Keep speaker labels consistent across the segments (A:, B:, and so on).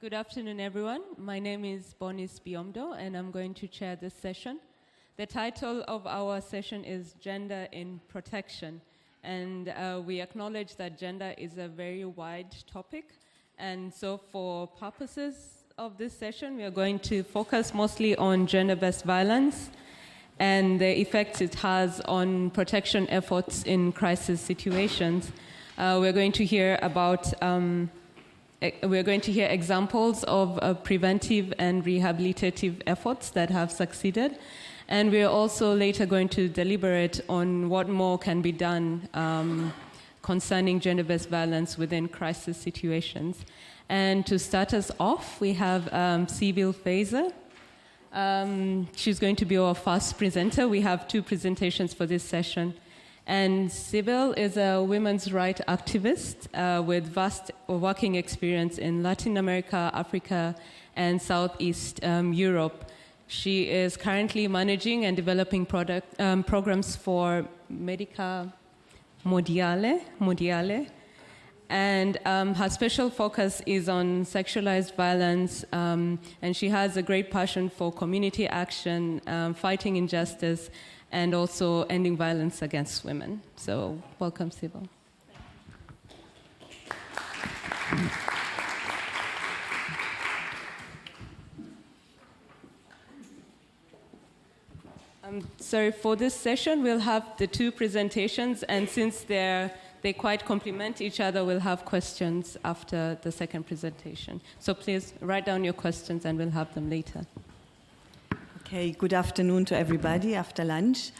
A: Good afternoon, everyone. My name is Bornice Biomndo, and I'm going to chair this session. The title of our session is Gender in Protection, and we acknowledge that gender is a very wide topic, and so for purposes of this session, we are going to focus mostly on gender-based violence and the effects it has on protection efforts in crisis situations. We're going to hear about examples of preventive and rehabilitative efforts that have succeeded. And we're also later going to deliberate on what more can be done concerning gender-based violence within crisis situations. And to start us off, we have Sybille Fezer. She's going to be our first presenter. We have two presentations for this session. And Sybille is a women's rights activist with vast working experience in Latin America, Africa, and Southeast Europe. She is currently managing and developing programs for Medica Mondiale. And her special focus is on sexualized violence, and she has a great passion for community action, fighting injustice, and also ending violence against women. So, welcome, Sybille. Sorry, for this session, we'll have the two presentations, and since they quite complement each other, we'll have questions after the second presentation. So please write down your questions, and we'll have them later.
B: Okay, good afternoon to everybody after lunch.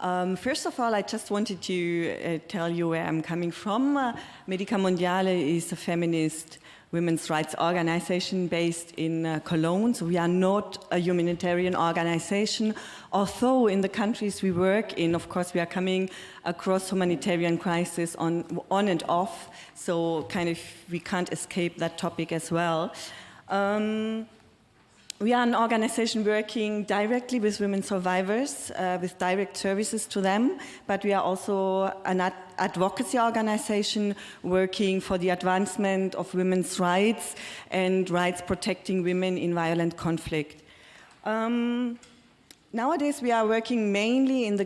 B: First of all, I just wanted to tell you where I'm coming from. Medica Mondiale is a feminist women's rights organization based in Cologne. So we are not a humanitarian organization, although in the countries we work in, of course, we are coming across humanitarian crisis on and off. So kind of we can't escape that topic as well. We are an organization working directly with women survivors, with direct services to them, but we are also an advocacy organization working for the advancement of women's rights and rights protecting women in violent conflict. Nowadays we are working mainly in the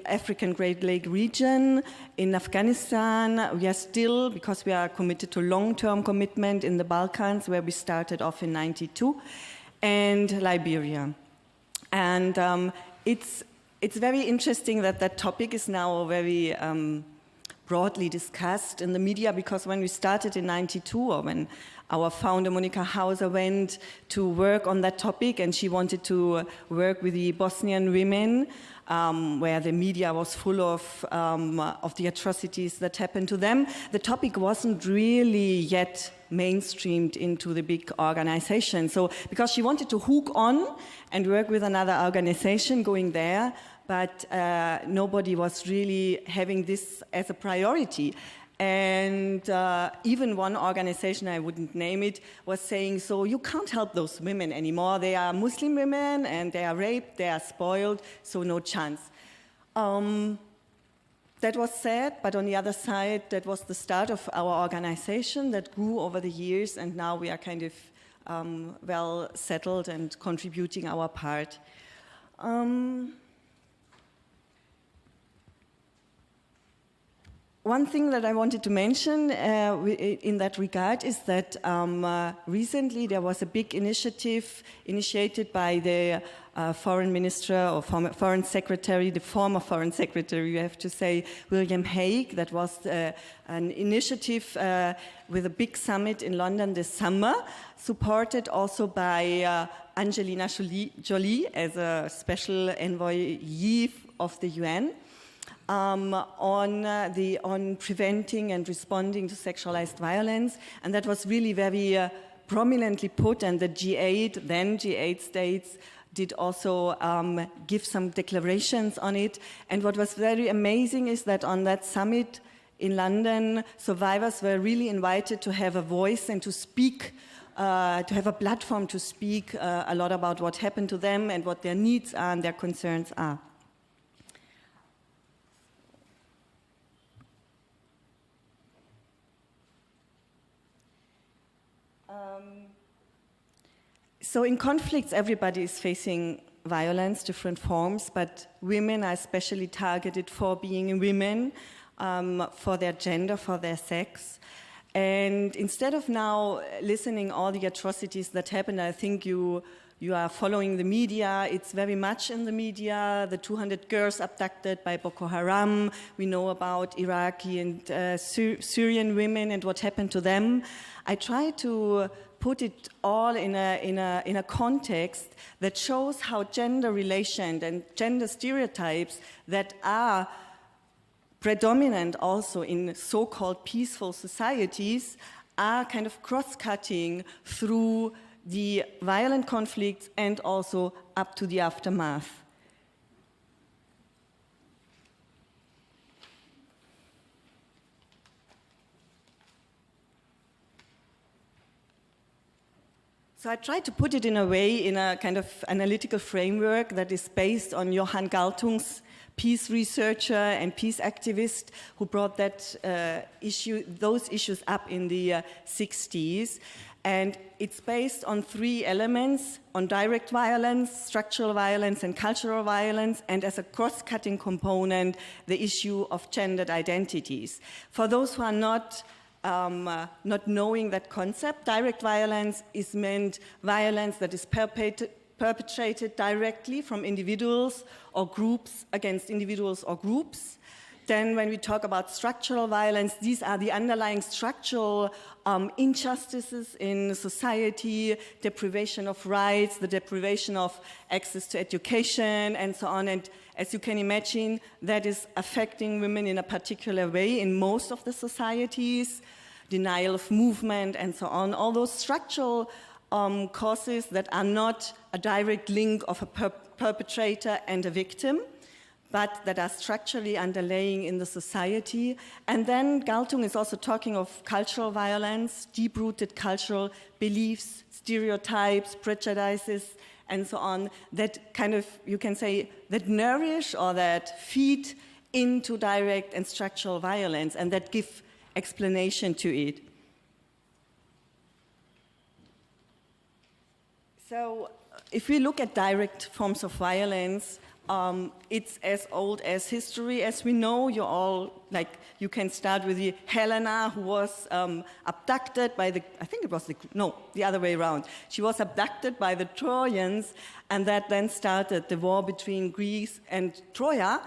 B: African Great Lake region, in Afghanistan. We are still, because we are committed to long-term commitment in the Balkans, where we started off in '92. And Liberia. And it's very interesting that topic is now very broadly discussed in the media, because when we started in '92, or when our founder Monica Hauser went to work on that topic, and she wanted to work with the Bosnian women, where the media was full of the atrocities that happened to them, the topic wasn't really yet mainstreamed into the big organization. So, because she wanted to hook on and work with another organization going there, but nobody was really having this as a priority. And even one organization, I wouldn't name it, was saying, so you can't help those women anymore. They are Muslim women and they are raped, they are spoiled, so no chance. That was sad, but on the other side, that was the start of our organization that grew over the years, and now we are kind of well settled and contributing our part. One thing that I wanted to mention in that regard is that recently there was a big initiative initiated by the foreign minister or foreign secretary, the former foreign secretary, you have to say, William Hague. That was an initiative with a big summit in London this summer, supported also by Angelina Jolie as a special envoy of the UN. On preventing and responding to sexualized violence, and that was really very prominently put, and the G8 states did also give some declarations on it. And what was very amazing is that on that summit in London, survivors were really invited to have a voice and to speak, to have a platform to speak a lot about what happened to them and what their needs are and their concerns are. So in conflicts, everybody is facing violence, different forms, but women are especially targeted for being women, for their gender, for their sex. And instead of now listening all the atrocities that happen, I think you are following the media. It's very much in the media. The 200 girls abducted by Boko Haram. We know about Iraqi and Syrian women and what happened to them. I try to put it all in a context that shows how gender relations and gender stereotypes that are predominant also in so-called peaceful societies are kind of cross-cutting through the violent conflicts and also up to the aftermath. So I try to put it in a way, in a kind of analytical framework that is based on Johann Galtung's peace researcher and peace activist who brought those issues up in the 60s. And it's based on 3 elements, on direct violence, structural violence, and cultural violence, and as a cross-cutting component, the issue of gendered identities. For those who are not knowing that concept, direct violence is meant violence that is perpetrated directly from individuals or groups against individuals or groups. Then when we talk about structural violence, these are the underlying structural injustices in society, deprivation of rights, the deprivation of access to education, and so on. And as you can imagine, that is affecting women in a particular way in most of the societies, denial of movement, and so on. All those structural causes that are not a direct link of a perpetrator and a victim, but that are structurally underlying in the society. And then Galtung is also talking of cultural violence, deep-rooted cultural beliefs, stereotypes, prejudices, and so on, that kind of, you can say, that nourish or that feed into direct and structural violence, and that give explanation to it. So if we look at direct forms of violence, it's as old as history, as we know. You can start with the Helena, who was abducted by the other way around. She was abducted by the Trojans, and that then started the war between Greece and Troya.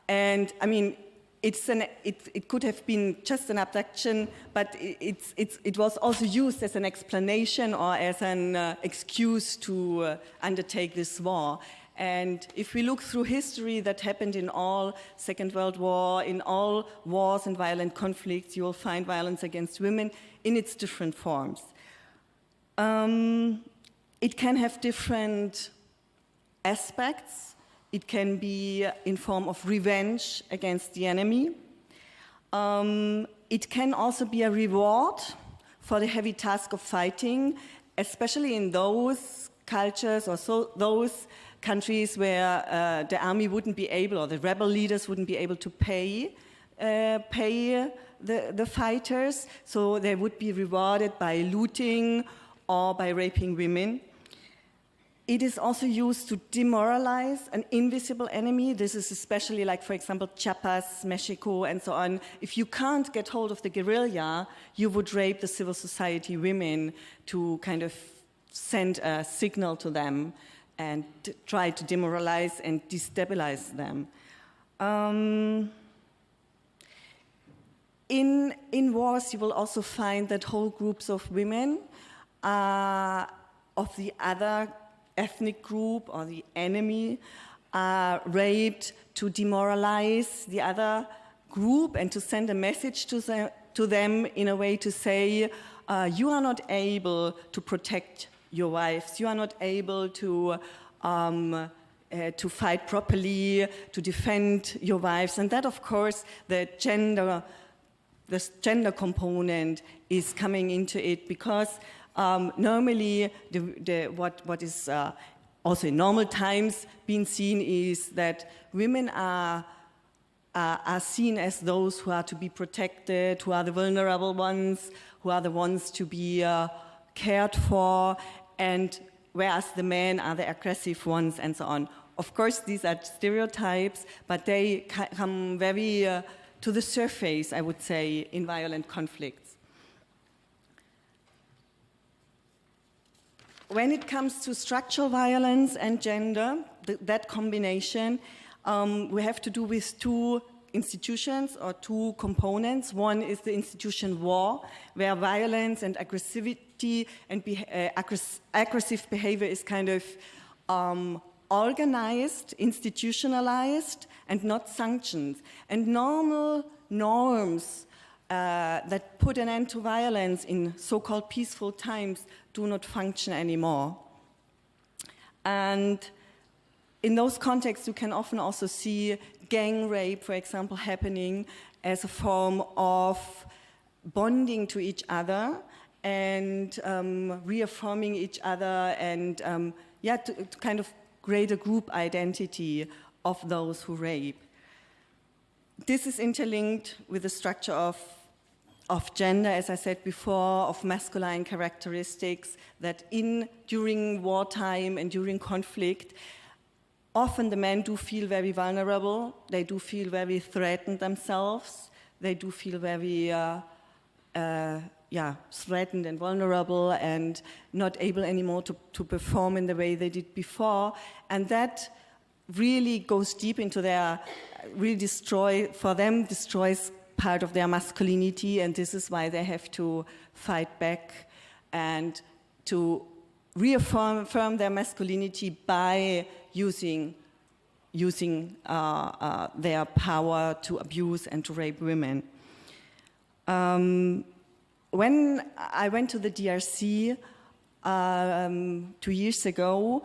B: And I mean, it could have been just an abduction, but it was also used as an explanation or as an excuse to undertake this war. And if we look through history, that happened in all Second World War, in all wars and violent conflicts, you will find violence against women in its different forms. It can have different aspects. It can be in form of revenge against the enemy. It can also be a reward for the heavy task of fighting, especially in those cultures or those countries where the army wouldn't be able, or the rebel leaders wouldn't be able to pay the fighters, so they would be rewarded by looting or by raping women. It is also used to demoralize an invisible enemy. This is especially like, for example, Chiapas, Mexico, and so on. If you can't get hold of the guerrilla, you would rape the civil society women to kind of send a signal to them and try to demoralize and destabilize them. In wars, you will also find that whole groups of women of the other ethnic group or the enemy are raped to demoralize the other group and to send a message to them in a way to say, you are not able to protect your wives, you are not able to fight properly, to defend your wives. And that, of course, the gender component is coming into it, because normally what is also in normal times being seen is that women are seen as those who are to be protected, who are the vulnerable ones, who are the ones to be cared for. And whereas the men are the aggressive ones and so on. Of course, these are stereotypes, but they come very to the surface, I would say, in violent conflicts. When it comes to structural violence and gender, that combination, we have to do with two institutions or two components. One is the institution war, where violence and aggressivity and aggressive behavior is kind of organized, institutionalized, and not sanctioned. And normal norms that put an end to violence in so-called peaceful times do not function anymore. And in those contexts, you can often also see gang rape, for example, happening as a form of bonding to each other and reaffirming each other and to kind of create a group identity of those who rape. This is interlinked with the structure of gender, as I said before, of masculine characteristics that during wartime and during conflict, often the men do feel very vulnerable, they do feel very threatened themselves, they do feel very threatened and vulnerable and not able anymore to perform in the way they did before. And that really goes deep into destroys part of their masculinity, and this is why they have to fight back and to reaffirm their masculinity by using their power to abuse and to rape women. When I went to the DRC 2 years ago,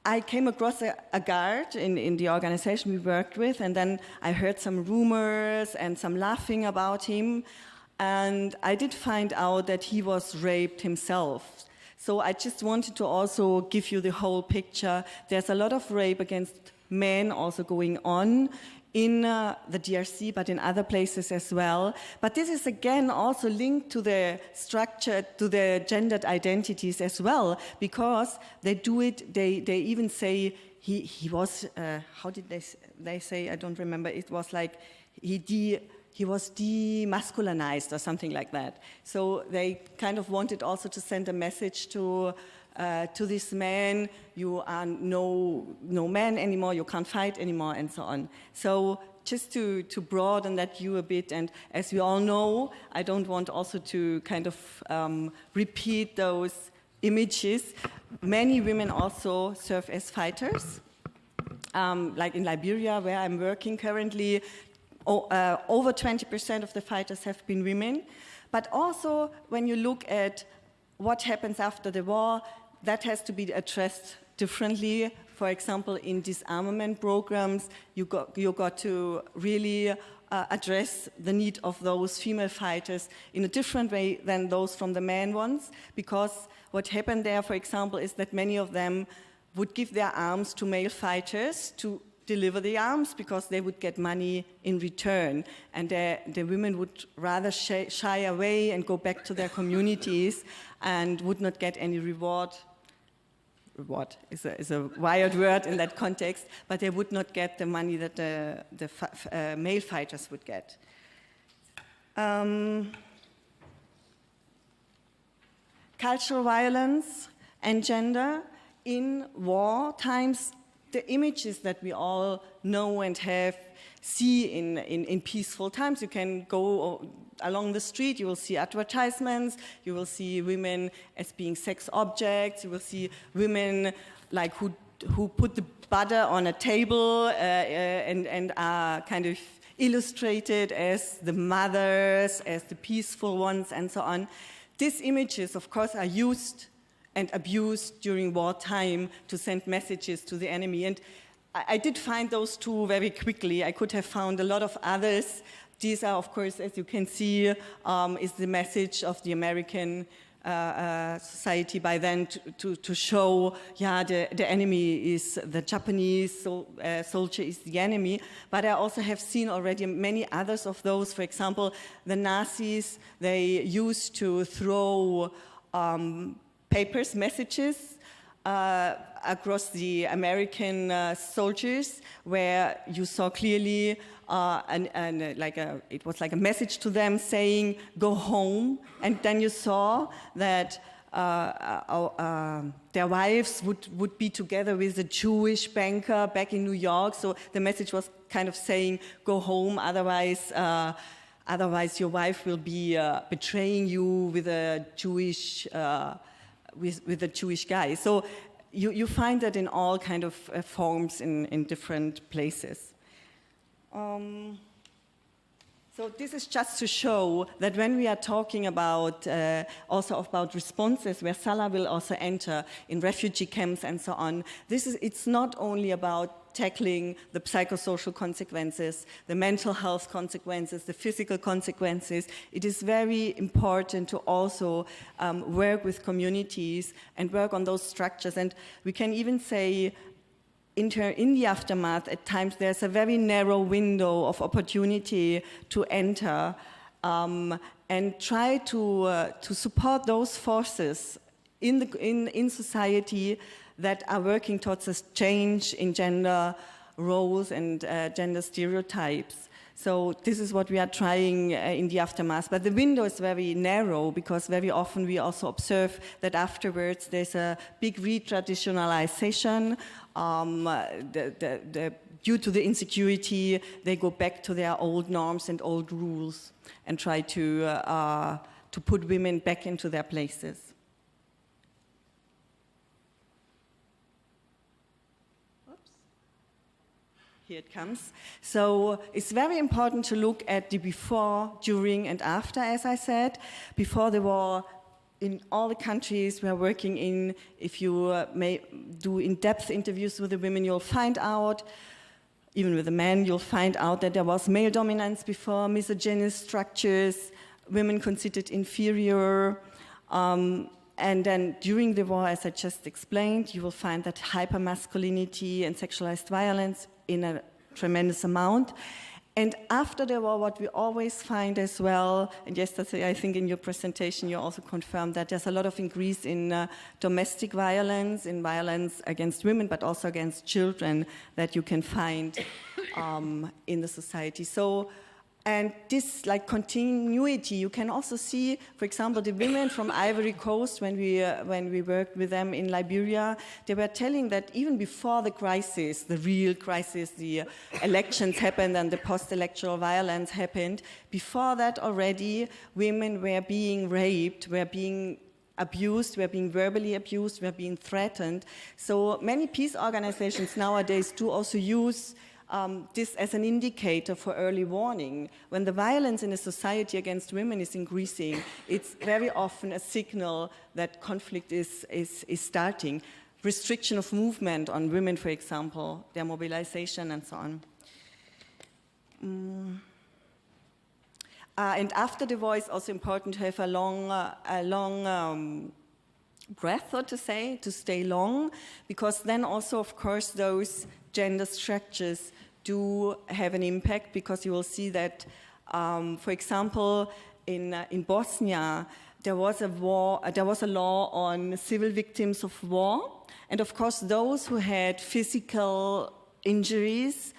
B: I came across a guard in the organization we worked with, and then I heard some rumors and some laughing about him, and I did find out that he was raped himself. So I just wanted to also give you the whole picture. There's a lot of rape against men also going on in the DRC, but in other places as well. But this is again also linked to the structure, to the gendered identities as well, because they do it, they even say he was, how did they say, I don't remember, it was like he was demasculinized or something like that. So they kind of wanted also to send a message to this man, you are no man anymore, you can't fight anymore, and so on. So just to broaden that view a bit, and as we all know, I don't want also to kind of repeat those images. Many women also serve as fighters. Like in Liberia, where I'm working currently, over 20% of the fighters have been women. But also, when you look at what happens after the war, that has to be addressed differently. For example, in disarmament programs, you got to really address the need of those female fighters in a different way than those from the man ones, because what happened there, for example, is that many of them would give their arms to male fighters to deliver the arms because they would get money in return, and the women would rather shy away and go back to their communities and would not get any reward. Reward is a wired word in that context, but they would not get the money that the male fighters would get. Cultural violence and gender in war times. The images that we all know and see in peaceful times. You can go along the street, you will see advertisements, you will see women as being sex objects, you will see women like who put the butter on a table and are kind of illustrated as the mothers, as the peaceful ones, and so on. These images, of course, are used and abused during wartime to send messages to the enemy. And I did find those two very quickly. I could have found a lot of others. These are, of course, as you can see, is the message of the American society by then to show, the enemy is the Japanese soldier is the enemy. But I also have seen already many others of those. For example, the Nazis, they used to throw papers, messages across the American soldiers, where you saw clearly it was like a message to them saying, "Go home," and then you saw that their wives would be together with a Jewish banker back in New York. So the message was kind of saying, "Go home, otherwise your wife will be betraying you with a Jewish with a Jewish guy." So you find that in all kind of forms in different places. So this is just to show that when we are talking about also about responses, where Salah will also enter in refugee camps and so on, it's not only about tackling the psychosocial consequences, the mental health consequences, the physical consequences. It is very important to also work with communities and work on those structures. And we can even say in the aftermath, at times there's a very narrow window of opportunity to enter and try to support those forces in society that are working towards a change in gender roles and gender stereotypes. So this is what we are trying in the aftermath. But the window is very narrow because very often we also observe that afterwards there's a big re-traditionalization. Due to the insecurity, they go back to their old norms and old rules and try to put women back into their places. Here it comes. So it's very important to look at the before, during, and after, as I said. Before the war, in all the countries we are working in, if you may do in-depth interviews with the women, you'll find out, even with the men, you'll find out that there was male dominance before, misogynist structures, women considered inferior. And then during the war, as I just explained, you will find that hypermasculinity and sexualized violence in a tremendous amount. And after the war, what we always find as well, and yesterday I think in your presentation you also confirmed that there's a lot of increase in domestic violence, in violence against women, but also against children that you can find in the society. So, and this like continuity, you can also see, for example, the women from Ivory Coast, when we worked with them in Liberia, they were telling that even before the crisis, the real crisis, the elections happened and the post-electoral violence happened, before that already women were being raped, were being abused, were being verbally abused, were being threatened. So many peace organizations nowadays do also use this as an indicator for early warning. When the violence in a society against women is increasing, it's very often a signal that conflict is starting. Restriction of movement on women, for example, their mobilization and so on. And after the war, it's also important to have a long breath, so to say, to stay long, because then also, of course, those gender structures do have an impact, because you will see that, for example, in Bosnia, there was a law on civil victims of war, and of course, those who had physical injuries,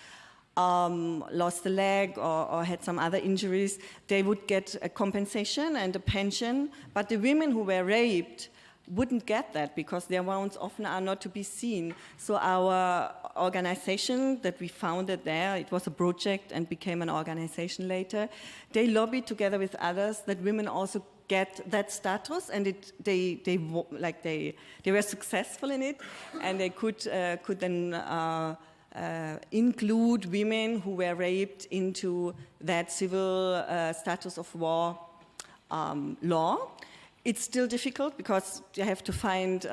B: lost a leg or had some other injuries, they would get a compensation and a pension, but the women who were raped wouldn't get that because their wounds often are not to be seen. So our organization that we founded there, it was a project and became an organization later, they lobbied together with others that women also get that status, and they were successful in it, and they could then include women who were raped into that civil status of war law. It's still difficult because you have to find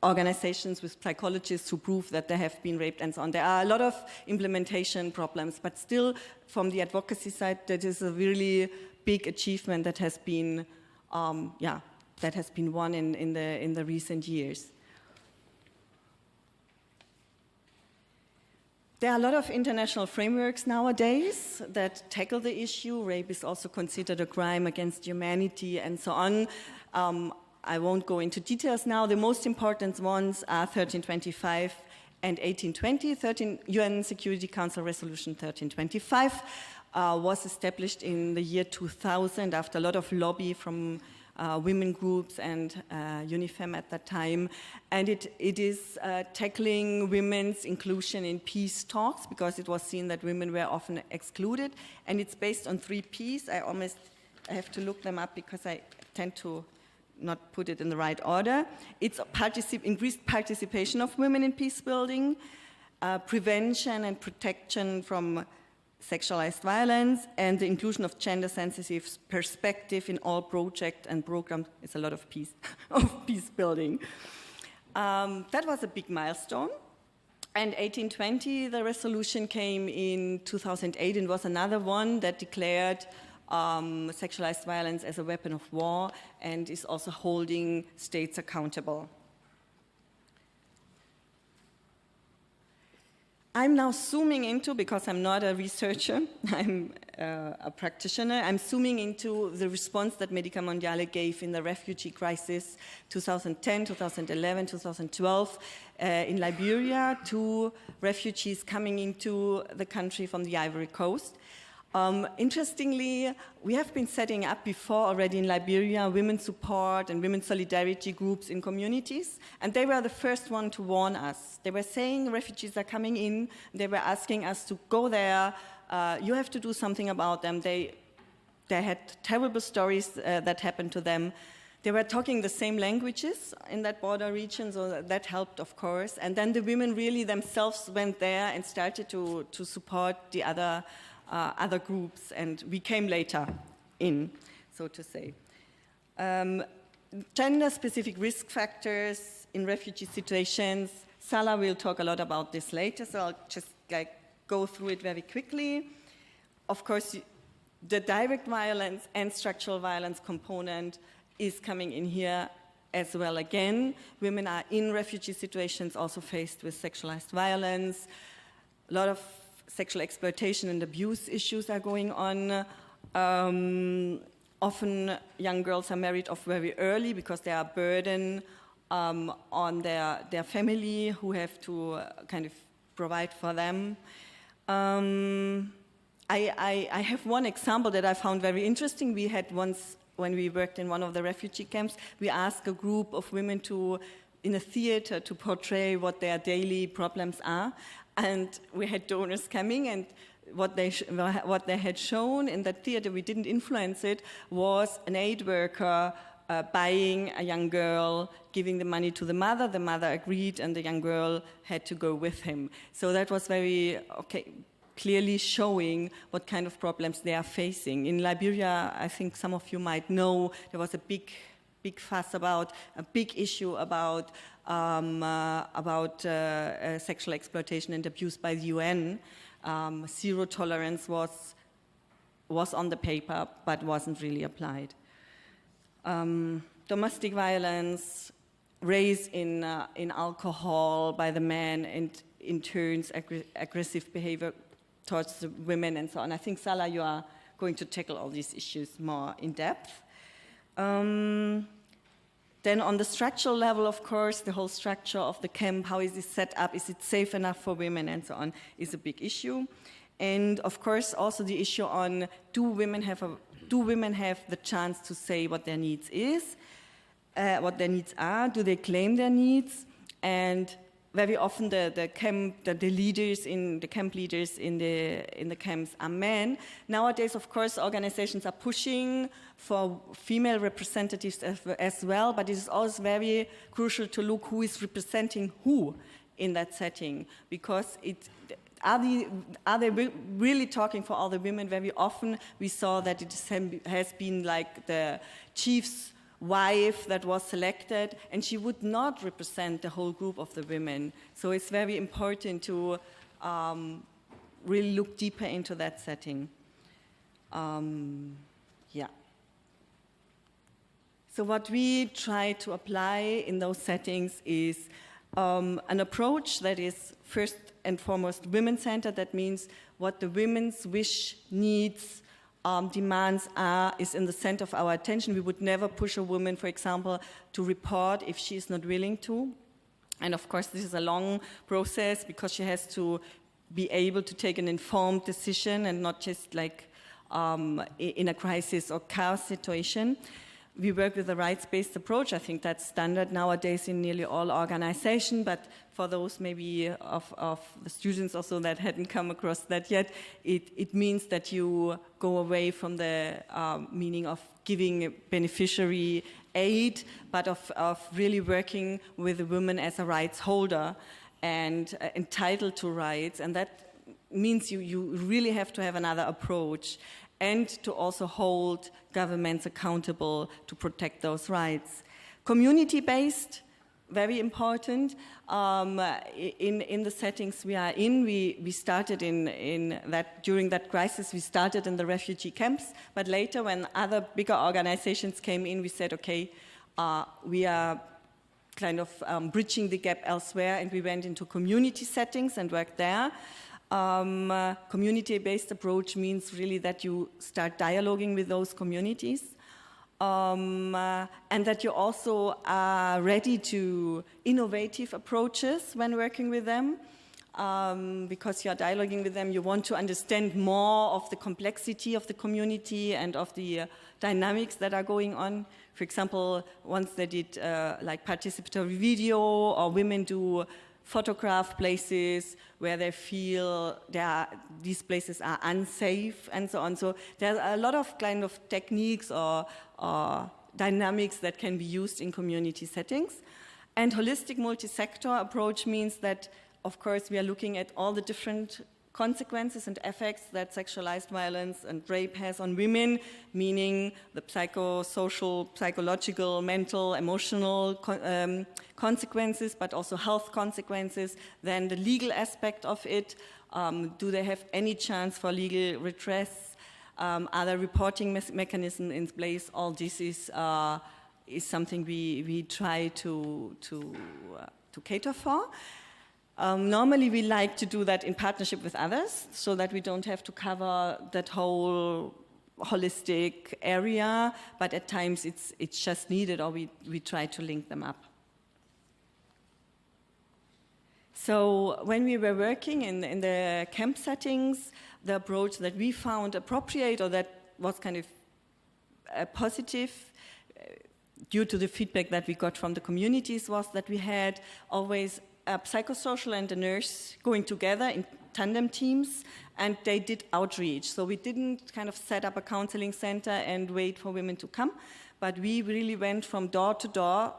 B: organizations with psychologists who prove that they have been raped and so on. There are a lot of implementation problems, but still from the advocacy side, that is a really big achievement that has been, that has been won in the recent years. There are a lot of international frameworks nowadays that tackle the issue. Rape is also considered a crime against humanity and so on. I won't go into details now. The most important ones are 1325 and 1820. UN Security Council Resolution 1325 was established in the year 2000 after a lot of lobby from women groups and UNIFEM at that time. And it is tackling women's inclusion in peace talks, because it was seen that women were often excluded. And it's based on 3 Ps. I have to look them up because I tend to not put it in the right order. It's increased participation of women in peace building, prevention and protection from sexualized violence, and the inclusion of gender-sensitive perspective in all projects and programs. It's a lot of peace building. That was a big milestone. And 1820, the resolution came in 2008 and was another one that declared sexualized violence as a weapon of war and is also holding states accountable. I'm now zooming into, because I'm not a researcher, I'm a practitioner, I'm zooming into the response that Medica Mondiale gave in the refugee crisis 2010, 2011, 2012 in Liberia to refugees coming into the country from the Ivory Coast. Interestingly, we have been setting up before already in Liberia women's support and women's solidarity groups in communities, and they were the first one to warn us. They were saying refugees are coming in, they were asking us to go there, you have to do something about them. They had terrible stories that happened to them. They were talking the same languages in that border region, so that helped, of course. And then the women really themselves went there and started to support the other groups, and we came later in, so to say. Gender-specific risk factors in refugee situations. Salah will talk a lot about this later, so I'll just go through it very quickly. Of course, the direct violence and structural violence component is coming in here as well again. Women are in refugee situations also faced with sexualized violence. A lot of sexual exploitation and abuse issues are going on. Often young girls are married off very early because they are a burden on their family, who have to kind of provide for them. I have one example that I found very interesting. We had once, when we worked in one of the refugee camps, we asked a group of women in a theater to portray what their daily problems are. And we had donors coming, and what they had shown in that theater, we didn't influence it, was an aid worker buying a young girl, giving the money to the mother agreed, and the young girl had to go with him. So that was very clearly showing what kind of problems they are facing. In Liberia, I think some of you might know, there was a big fuss about, a big issue about sexual exploitation and abuse by the UN. Zero tolerance was on the paper, but wasn't really applied. Domestic violence, raise in alcohol by the men, and in turns aggressive behavior towards the women and so on. I think, Salah, you are going to tackle all these issues more in depth. Then on the structural level, of course, the whole structure of the camp, how is it set up, is it safe enough for women and so on, is a big issue. And of course, also the issue on do women have the chance to say what their needs what their needs are, do they claim their needs, and very often the camp leaders in the camps are men. Nowadays, of course, organizations are pushing for female representatives as well, but it is always very crucial to look who is representing who in that setting, because are they really talking for all the women? Very often we saw that it has been like the chief's wife that was selected, and she would not represent the whole group of the women. So it's very important to really look deeper into that setting. So what we try to apply in those settings is an approach that is first and foremost women-centered. That means what the women's wish, needs, demands is in the center of our attention. We would never push a woman, for example, to report if she's not willing to. And of course, this is a long process because she has to be able to take an informed decision and not just like in a crisis or chaos situation. We work with a rights-based approach. I think that's standard nowadays in nearly all organizations, but for those maybe of the students also that hadn't come across that yet, it means that you go away from the meaning of giving beneficiary aid, but of really working with the woman as a rights holder and entitled to rights. And that means you really have to have another approach and to also hold governments accountable to protect those rights. Community-based, very important. In the settings we are in, we started in that, during that crisis, we started in the refugee camps, but later when other bigger organizations came in, we said, okay, we are kind of bridging the gap elsewhere, and we went into community settings and worked there. Community-based approach means really that you start dialoguing with those communities and that you also are ready to innovative approaches when working with them because you're dialoguing with them, you want to understand more of the complexity of the community and of the dynamics that are going on. For example, once they did like participatory video, or women do photograph places where they feel these places are unsafe and so on. So there's a lot of kind of techniques or dynamics that can be used in community settings. And holistic multi-sector approach means that, of course, we are looking at all the different consequences and effects that sexualized violence and rape has on women, meaning the psychosocial, psychological, mental, emotional consequences, but also health consequences. Then the legal aspect of it, do they have any chance for legal redress? Are there reporting mechanisms in place? All this is something we try to cater for. Normally we like to do that in partnership with others so that we don't have to cover that whole holistic area, but at times it's just needed, or we try to link them up. So when we were working in the camp settings, the approach that we found appropriate, or that was kind of positive due to the feedback that we got from the communities, was that we had always a psychosocial and a nurse going together in tandem teams, and they did outreach. So we didn't kind of set up a counseling center and wait for women to come, but we really went from door to door.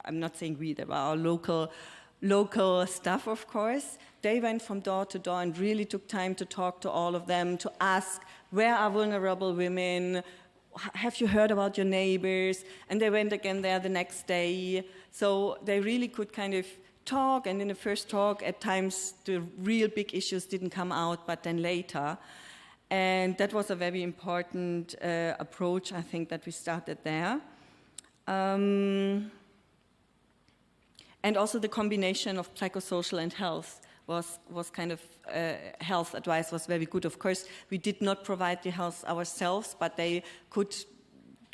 B: I'm not saying we, there were our local staff, of course. They went from door to door and really took time to talk to all of them, to ask, where are vulnerable women? Have you heard about your neighbors? And they went again there the next day. So they really could kind of talk, and in the first talk, at times the real big issues didn't come out, but then later. And that was a very important approach, I think, that we started there. And also the combination of psychosocial and health was kind of, health advice was very good. Of course, we did not provide the health ourselves, but they could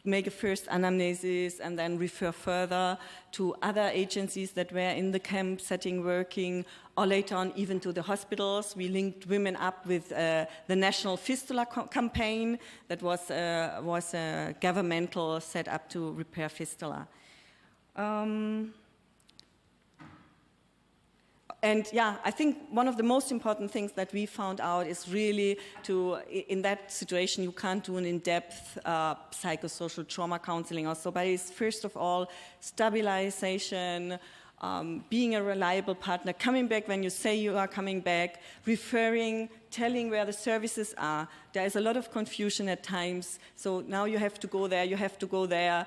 B: make a first anamnesis and then refer further to other agencies that were in the camp setting working, or later on even to the hospitals. We linked women up with the National Fistula campaign that was a governmental set up to repair fistula. And yeah, I think one of the most important things that we found out is really to, in that situation, you can't do an in-depth psychosocial trauma counseling also, but it's first of all stabilization, being a reliable partner, coming back when you say you are coming back, referring, telling where the services are. There is a lot of confusion at times, so now you have to go there, you have to go there.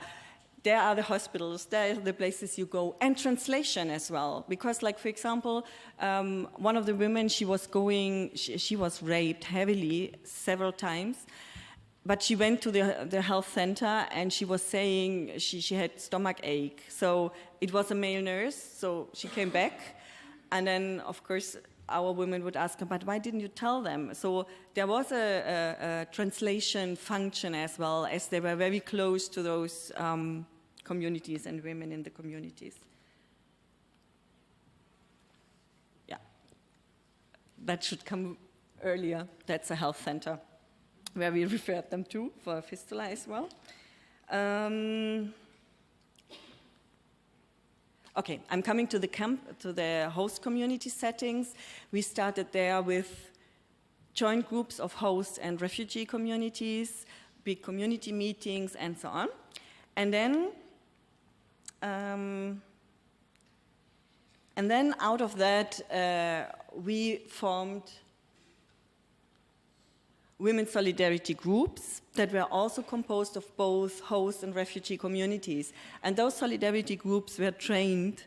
B: There are the hospitals, there are the places you go, and translation as well. Because, like, for example, one of the women, she was raped heavily several times, but she went to the health center and she was saying she had stomach ache. So it was a male nurse, so she came back. And then, of course, our women would ask, but why didn't you tell them? So there was a translation function as well, as they were very close to those communities and women in the communities. Yeah, that should come earlier. That's a health center where we referred them to for fistula as well. Okay, I'm coming to the host community settings. We started there with joint groups of host and refugee communities, big community meetings, and so on. And then out of that, we formed women's solidarity groups that were also composed of both host and refugee communities. And those solidarity groups were trained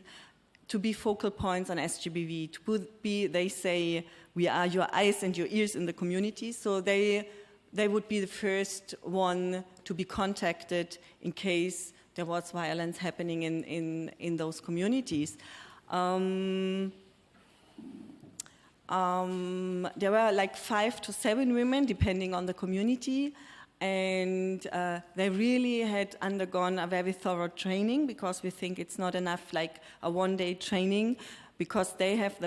B: to be focal points on SGBV, to be, they say, we are your eyes and your ears in the community. So they would be the first one to be contacted in case there was violence happening in those communities. There were like 5 to 7 women, depending on the community, and they really had undergone a very thorough training, because we think it's not enough like a one-day training, because they have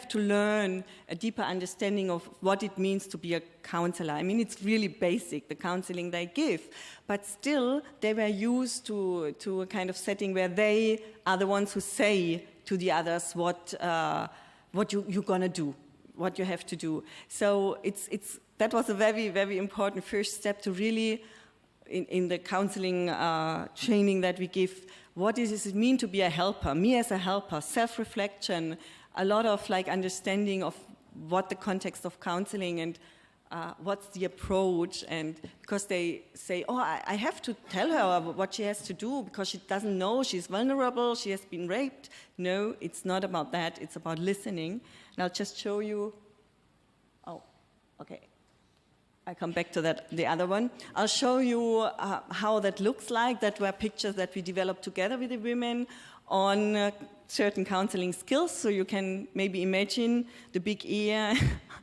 B: to learn a deeper understanding of what it means to be a counselor. I mean, it's really basic, the counseling they give, but still they were used to a kind of setting where they are the ones who say to the others what you're gonna do, what you have to do. So that was a very, very important first step to really, in the counseling training that we give, what does it mean to be a helper? Me as a helper, self-reflection, a lot of like understanding of what the context of counseling and what's the approach, and because they say, oh, I have to tell her what she has to do because she doesn't know, she's vulnerable, she has been raped. No, it's not about that, it's about listening. And I'll just show you, oh, okay. I come back to that, the other one. I'll show you how that looks like. That were pictures that we developed together with the women on certain counseling skills. So you can maybe imagine the big ear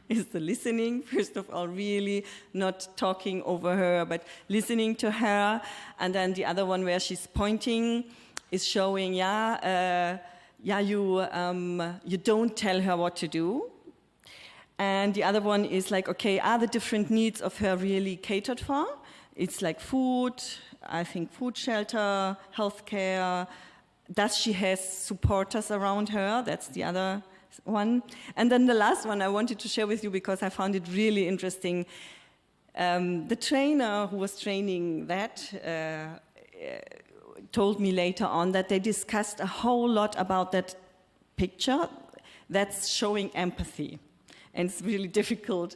B: is the listening. First of all, really not talking over her, but listening to her. And then the other one where she's pointing is showing, you don't tell her what to do. And the other one is like, okay, are the different needs of her really catered for? It's like food, I think food, shelter, healthcare. Does she have supporters around her? That's the other one. And then the last one I wanted to share with you because I found it really interesting. The trainer who was training that told me later on that they discussed a whole lot about that picture that's showing empathy. And it's really difficult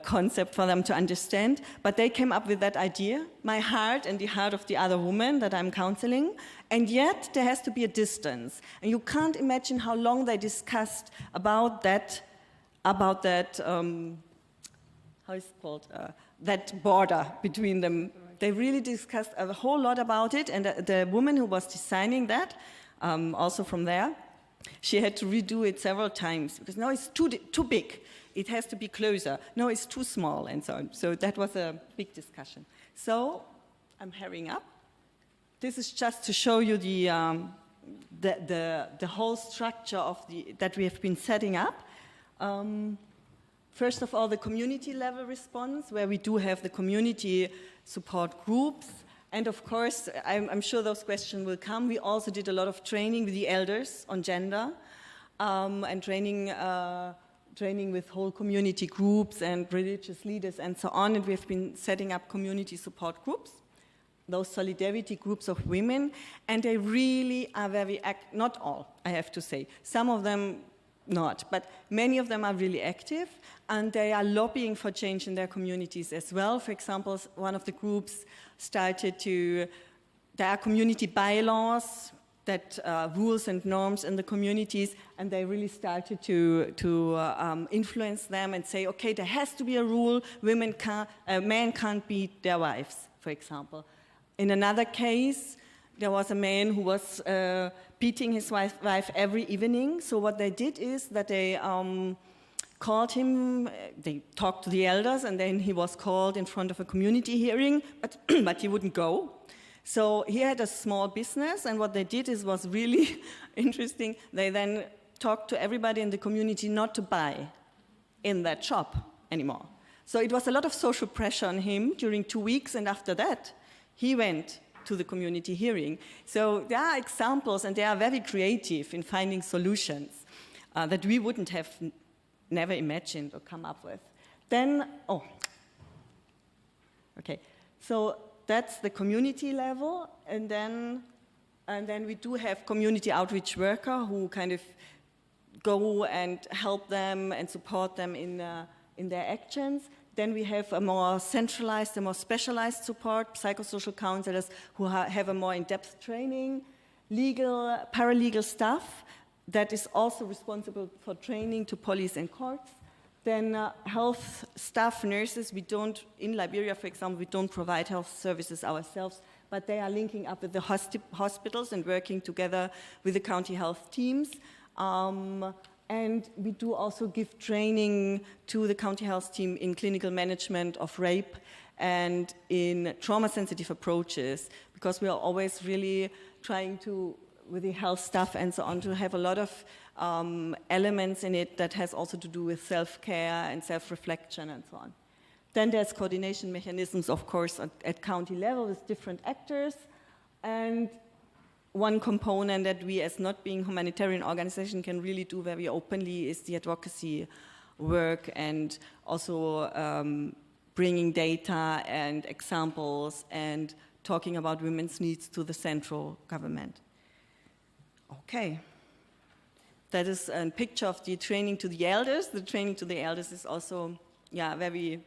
B: concept for them to understand. But they came up with that idea, my heart and the heart of the other woman that I'm counseling, and yet there has to be a distance. And you can't imagine how long they discussed about that how is it called? That border between them. They really discussed a whole lot about it, and the woman who was designing that, also from there, she had to redo it several times because no, it's too big. It has to be closer. No, it's too small, and so on. So that was a big discussion. So I'm hurrying up. This is just to show you the whole structure of that we have been setting up. First of all, the community level response, where we do have the community support groups. And of course, I'm sure those questions will come. We also did a lot of training with the elders on gender, and training with whole community groups and religious leaders and so on. And we've been setting up community support groups, those solidarity groups of women. And they really are very, not all, I have to say. Some of them not, but many of them are really active, and they are lobbying for change in their communities as well. For example, one of the groups there are community bylaws that rules and norms in the communities, and they really started to influence them and say, okay, there has to be a rule, men can't beat their wives, for example. In another case, there was a man who was beating his wife every evening. So what they did is that they called him, they talked to the elders, and then he was called in front of a community hearing, but he wouldn't go. So he had a small business, and what they did was really interesting. They then talked to everybody in the community not to buy in that shop anymore. So it was a lot of social pressure on him during 2 weeks, and after that, he went to the community hearing. So there are examples, and they are very creative in finding solutions that we wouldn't have never imagined or come up with. Then, so that's the community level, and then we do have community outreach worker who kind of go and help them and support them in their actions. Then we have a more centralized, a more specialized support, psychosocial counselors who have a more in-depth training, legal, paralegal staff that is also responsible for training to police and courts. Then health staff, nurses, in Liberia, for example, we don't provide health services ourselves, but they are linking up with the hospitals and working together with the county health teams. And we do also give training to the county health team in clinical management of rape and in trauma-sensitive approaches, because we are always really trying to, with the health staff and so on, to have a lot of elements in it that has also to do with self-care and self-reflection and so on. Then there's coordination mechanisms, of course, at county level with different actors. And one component that we, as not being humanitarian organization, can really do very openly is the advocacy work, and also bringing data and examples and talking about women's needs to the central government. Okay. That is a picture of the training to the elders. The training to the elders is also, very,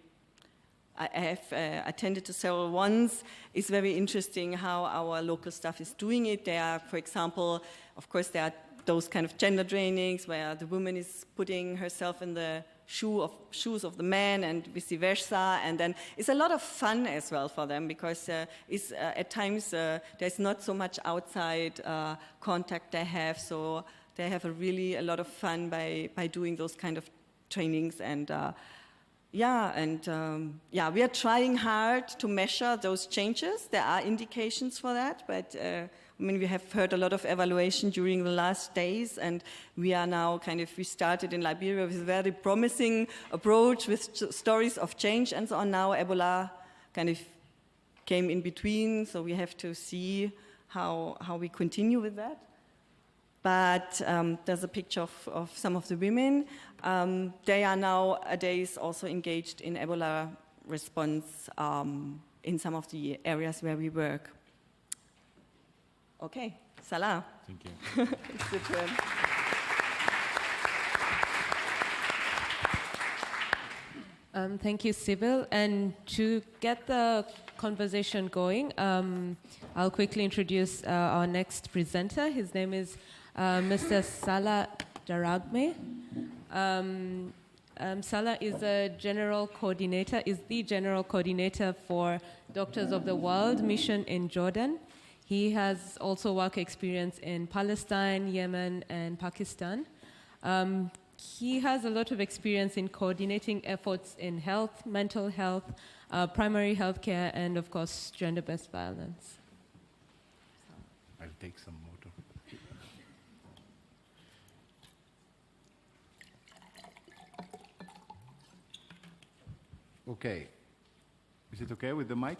B: I have attended to several ones. It's very interesting how our local staff is doing it. There are, for example, of course, there are those kind of gender trainings where the woman is putting herself in the shoes of the man and vice versa. And then it's a lot of fun as well for them, because at times there's not so much outside contact they have. So they have a lot of fun by doing those kind of trainings. And we are trying hard to measure those changes. There are indications for that, but we have heard a lot of evaluation during the last days, and we are now we started in Liberia with a very promising approach with stories of change and so on. Now Ebola came in between, so we have to see how we continue with that. But there's a picture of some of the women. They are nowadays also engaged in Ebola response in some of the areas where we work. Okay, Salah.
C: Thank you.
B: It's your turn.
A: Thank you, Sybille. And to get the conversation going, I'll quickly introduce our next presenter. His name is Mr. Salah Daraghmeh. Salah is the general coordinator for Doctors of the World mission in Jordan. He has also work experience in Palestine, Yemen, and Pakistan. He has a lot of experience in coordinating efforts in health, mental health, primary health care, and of course, gender-based violence.
C: I'll take some water. Okay. Is it okay with the mic?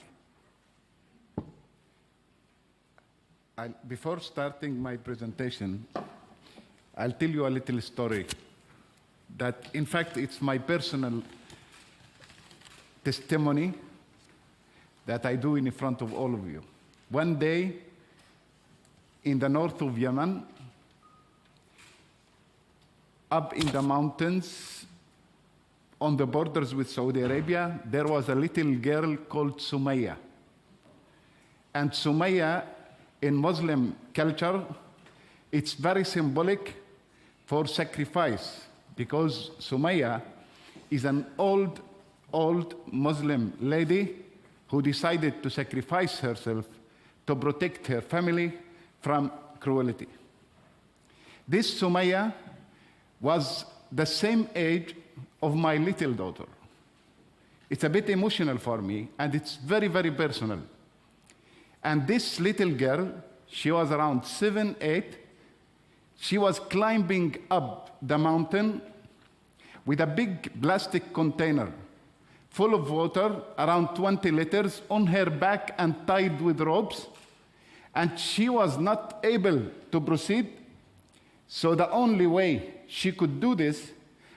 C: Before starting my presentation, I'll tell you a little story that, in fact, it's my personal testimony that I do in front of all of you. One day, in the north of Yemen, up in the mountains, on the borders with Saudi Arabia, there was a little girl called Sumaya. And Sumaya, in Muslim culture, it's very symbolic for sacrifice, because Sumaya is an old Muslim lady who decided to sacrifice herself to protect her family from cruelty. This Sumaya was the same age of my little daughter. It's a bit emotional for me, and it's very, very personal. And this little girl, she was around 7, 8. She was climbing up the mountain with a big plastic container full of water, around 20 liters, on her back and tied with ropes. And she was not able to proceed. So the only way she could do this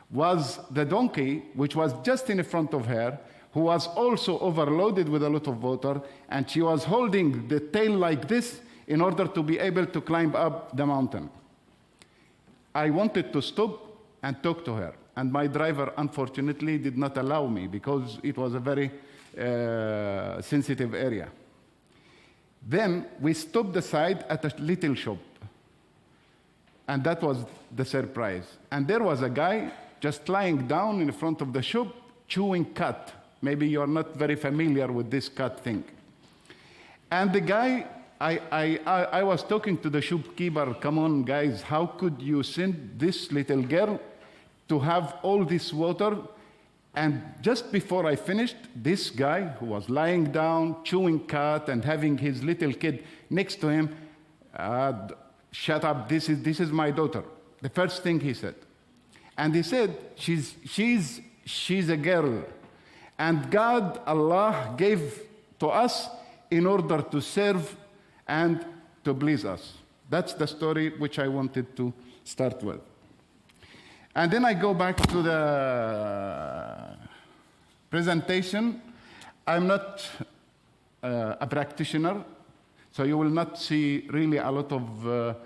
C: was the donkey, which was just in front of her, who was also overloaded with a lot of water, and she was holding the tail like this in order to be able to climb up the mountain. I wanted to stop and talk to her, and my driver, unfortunately, did not allow me because it was a very sensitive area. Then we stopped aside at a little shop, and that was the surprise. And there was a guy just lying down in front of the shop, chewing cat. Maybe you're not very familiar with this cat thing. And the guy, I was talking to the shopkeeper, come on guys, how could you send this little girl to have all this water? And just before I finished, this guy who was lying down, chewing cat, and having his little kid next to him, shut up, this is my daughter. The first thing he said. And he said, she's a girl. And God, Allah, gave to us in order to serve and to please us. That's the story which I wanted to start with. And then I go back to the presentation. I'm not a practitioner, so you will not see really a lot of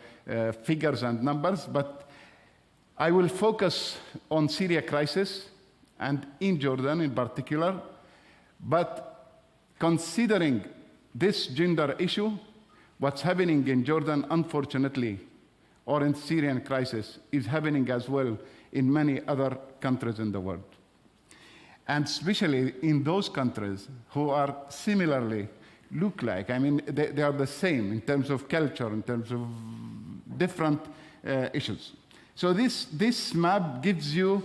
C: figures and numbers, but I will focus on Syria crisis and in Jordan in particular. But considering this gender issue, what's happening in Jordan, unfortunately, or in Syrian crisis, is happening as well in many other countries in the world. And especially in those countries who are similarly look like, I mean, they are the same in terms of culture, in terms of different issues. So this map gives you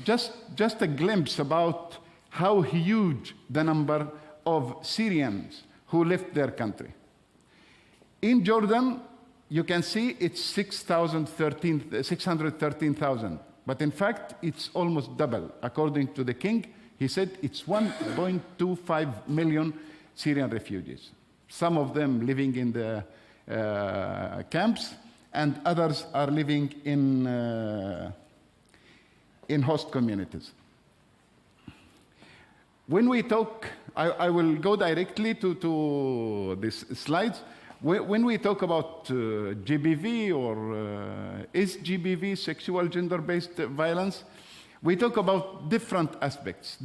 C: just a glimpse about how huge the number of Syrians who left their country. In Jordan, you can see it's 613,000. But in fact, it's almost double. According to the king, he said it's 1.25 million Syrian refugees. Some of them living in the camps, and others are living in host communities. When we talk, I will go directly to these slides. When we talk about GBV or is GBV sexual gender-based violence, we talk about different aspects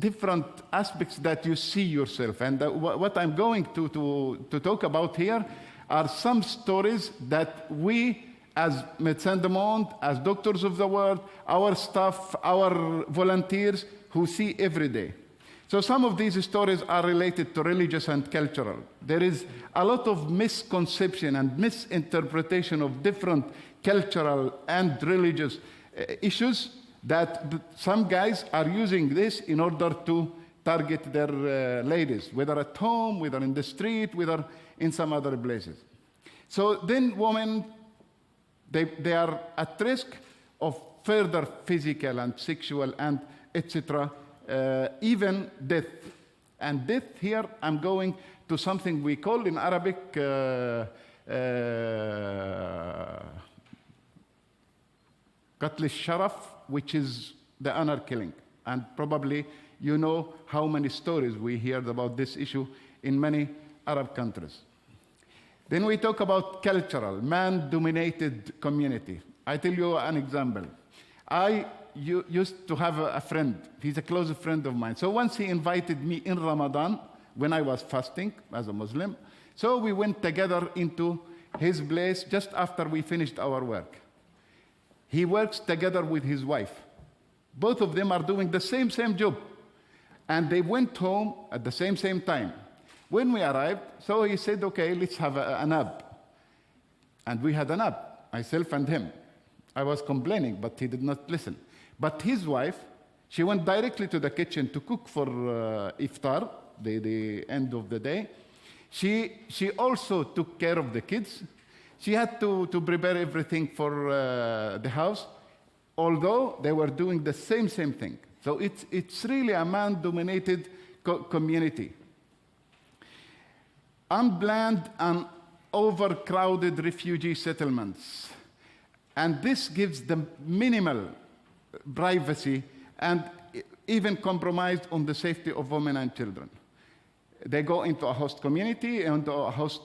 C: that you see yourself. And what I'm going to talk about here are some stories that we, as Médecins du Monde, as Doctors of the World, our staff, our volunteers, who see every day. So some of these stories are related to religious and cultural. There is a lot of misconception and misinterpretation of different cultural and religious issues that some guys are using this in order to target their ladies, whether at home, whether in the street, whether in some other places. So then women, they are at risk of further physical and sexual and etc., even death. And death here, I'm going to something we call in Arabic qatl al-sharaf, which is the honor killing. And probably you know how many stories we heard about this issue in many Arab countries. Then we talk about cultural, man-dominated community. I tell you an example. I used to have a friend. He's a close friend of mine. So once he invited me in Ramadan, when I was fasting as a Muslim. So we went together into his place just after we finished our work. He works together with his wife. Both of them are doing the same job. And they went home at the same time. When we arrived, so he said, okay, let's have a nap. And we had a nap, myself and him. I was complaining, but he did not listen. But his wife, she went directly to the kitchen to cook for iftar, the end of the day. She also took care of the kids. She had to prepare everything for the house, although they were doing the same thing. So it's really a man-dominated community. Unplanned and overcrowded refugee settlements. And this gives them minimal privacy and even compromised on the safety of women and children. They go into a host community, into a host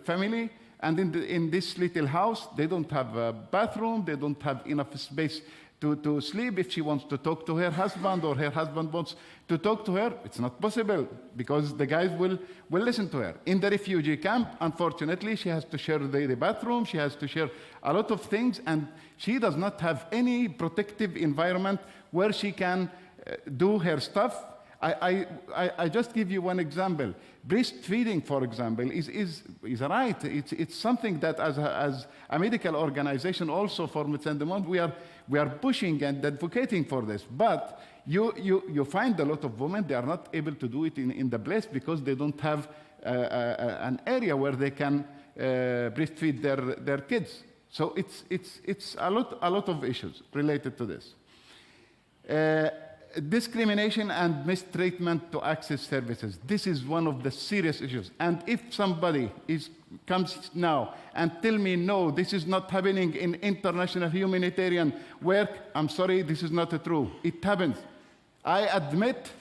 C: family, and in this little house, they don't have a bathroom, they don't have enough space to sleep. If she wants to talk to her husband or her husband wants to talk to her, it's not possible because the guys will listen to her. In the refugee camp, unfortunately, she has to share the bathroom, she has to share a lot of things, and she does not have any protective environment where she can do her stuff. I just give you one example. Breastfeeding, for example, is a right. It's something that as a medical organization also for Médecins du Monde, we are pushing and advocating for this. But you find a lot of women, they are not able to do it in the place because they don't have an area where they can breastfeed their kids. So it's a lot of issues related to this. Discrimination and mistreatment to access services. This is one of the serious issues. And if somebody comes now and tell me, no, this is not happening in international humanitarian work, I'm sorry, this is not true. It happens. I admit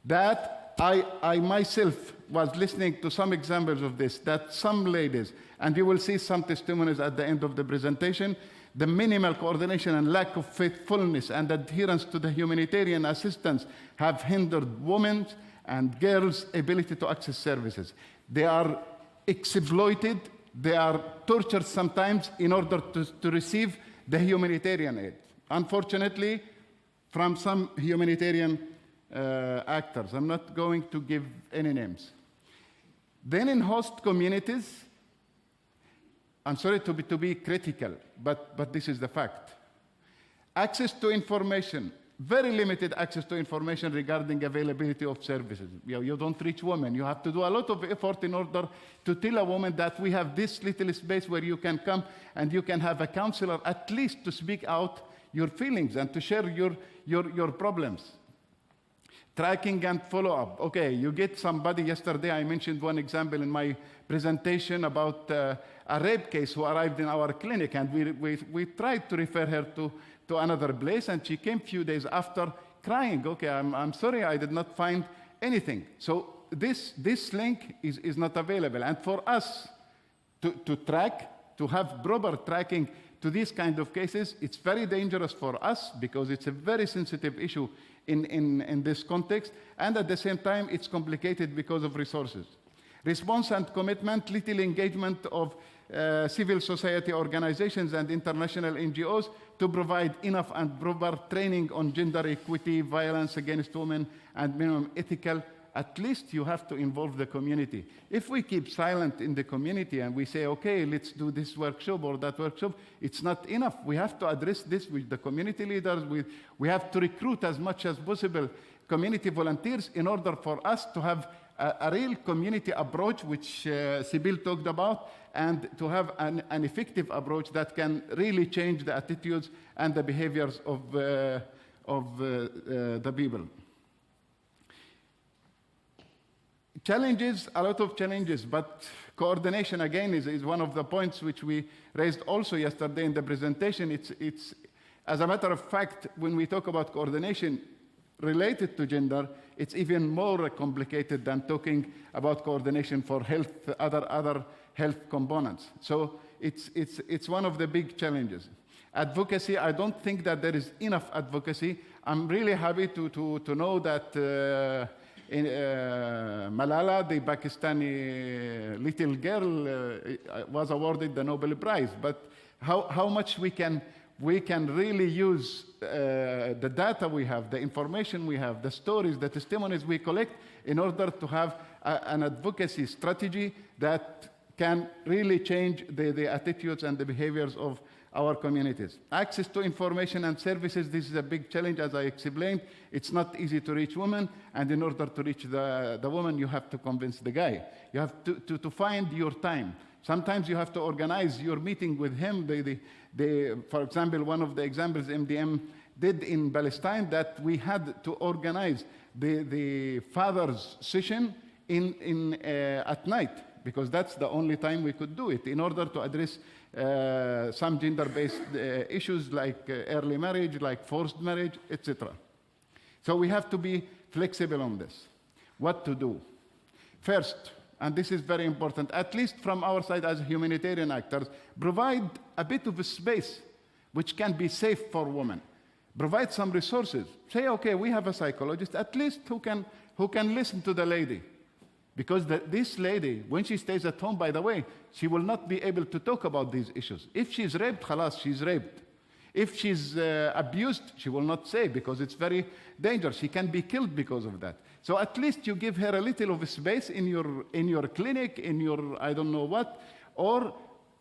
C: that I myself was listening to some examples of this, that some ladies, and you will see some testimonies at the end of the presentation, the minimal coordination and lack of faithfulness and adherence to the humanitarian assistance have hindered women's and girls' ability to access services. They are exploited, they are tortured sometimes in order to receive the humanitarian aid. Unfortunately, from some humanitarian actors. I'm not going to give any names. Then in host communities, I'm sorry to be critical, but this is the fact. Access to information, very limited access to information regarding availability of services. You don't reach women. You have to do a lot of effort in order to tell a woman that we have this little space where you can come and you can have a counselor at least to speak out your feelings and to share your problems. Tracking and follow-up. Okay, you get somebody. Yesterday I mentioned one example in my presentation about a rape case who arrived in our clinic, and we tried to refer her to another place, and she came a few days after crying. Okay, I'm sorry, I did not find anything. So this link is not available. And for us to track, to have proper tracking to these kind of cases, it's very dangerous for us because it's a very sensitive issue in this context, and at the same time, it's complicated because of resources. Response and commitment, little engagement of civil society organizations and international NGOs to provide enough and proper training on gender equity, violence against women, and minimum ethical. At least you have to involve the community. If we keep silent in the community and we say, okay, let's do this workshop or that workshop, it's not enough. We have to address this with the community leaders. We have to recruit as much as possible community volunteers in order for us to have a real community approach, which Sybille talked about, and to have an effective approach that can really change the attitudes and the behaviors of the people. Challenges, a lot of challenges, but coordination, again, is one of the points which we raised also yesterday in the presentation. It's as a matter of fact, when we talk about coordination related to gender, it's even more complicated than talking about coordination for health, other health components. So it's one of the big challenges. Advocacy, I don't think that there is enough advocacy. I'm really happy to know that Malala, the Pakistani little girl, was awarded the Nobel Prize. But how much we can we can really use the data we have, the information we have, the stories, the testimonies we collect in order to have an advocacy strategy that can really change the attitudes and the behaviors of our communities. Access to information and services, this is a big challenge, as I explained. It's not easy to reach women, and in order to reach the woman, you have to convince the guy. You have to find your time. Sometimes you have to organize your meeting with him. For example, one of the examples MDM did in Palestine, that we had to organize the father's session at night, because that's the only time we could do it in order to address some gender-based issues like early marriage, like forced marriage, etc. So we have to be flexible on this. What to do? First, and this is very important, at least from our side as humanitarian actors, provide a bit of a space which can be safe for women. Provide some resources. Say, okay, we have a psychologist, at least who can listen to the lady. Because this lady, when she stays at home, by the way, she will not be able to talk about these issues. If she's raped, khalas, she's raped. If she's abused, she will not say, because it's very dangerous. She can be killed because of that. So at least you give her a little of a space in your clinic, in your I don't know what, or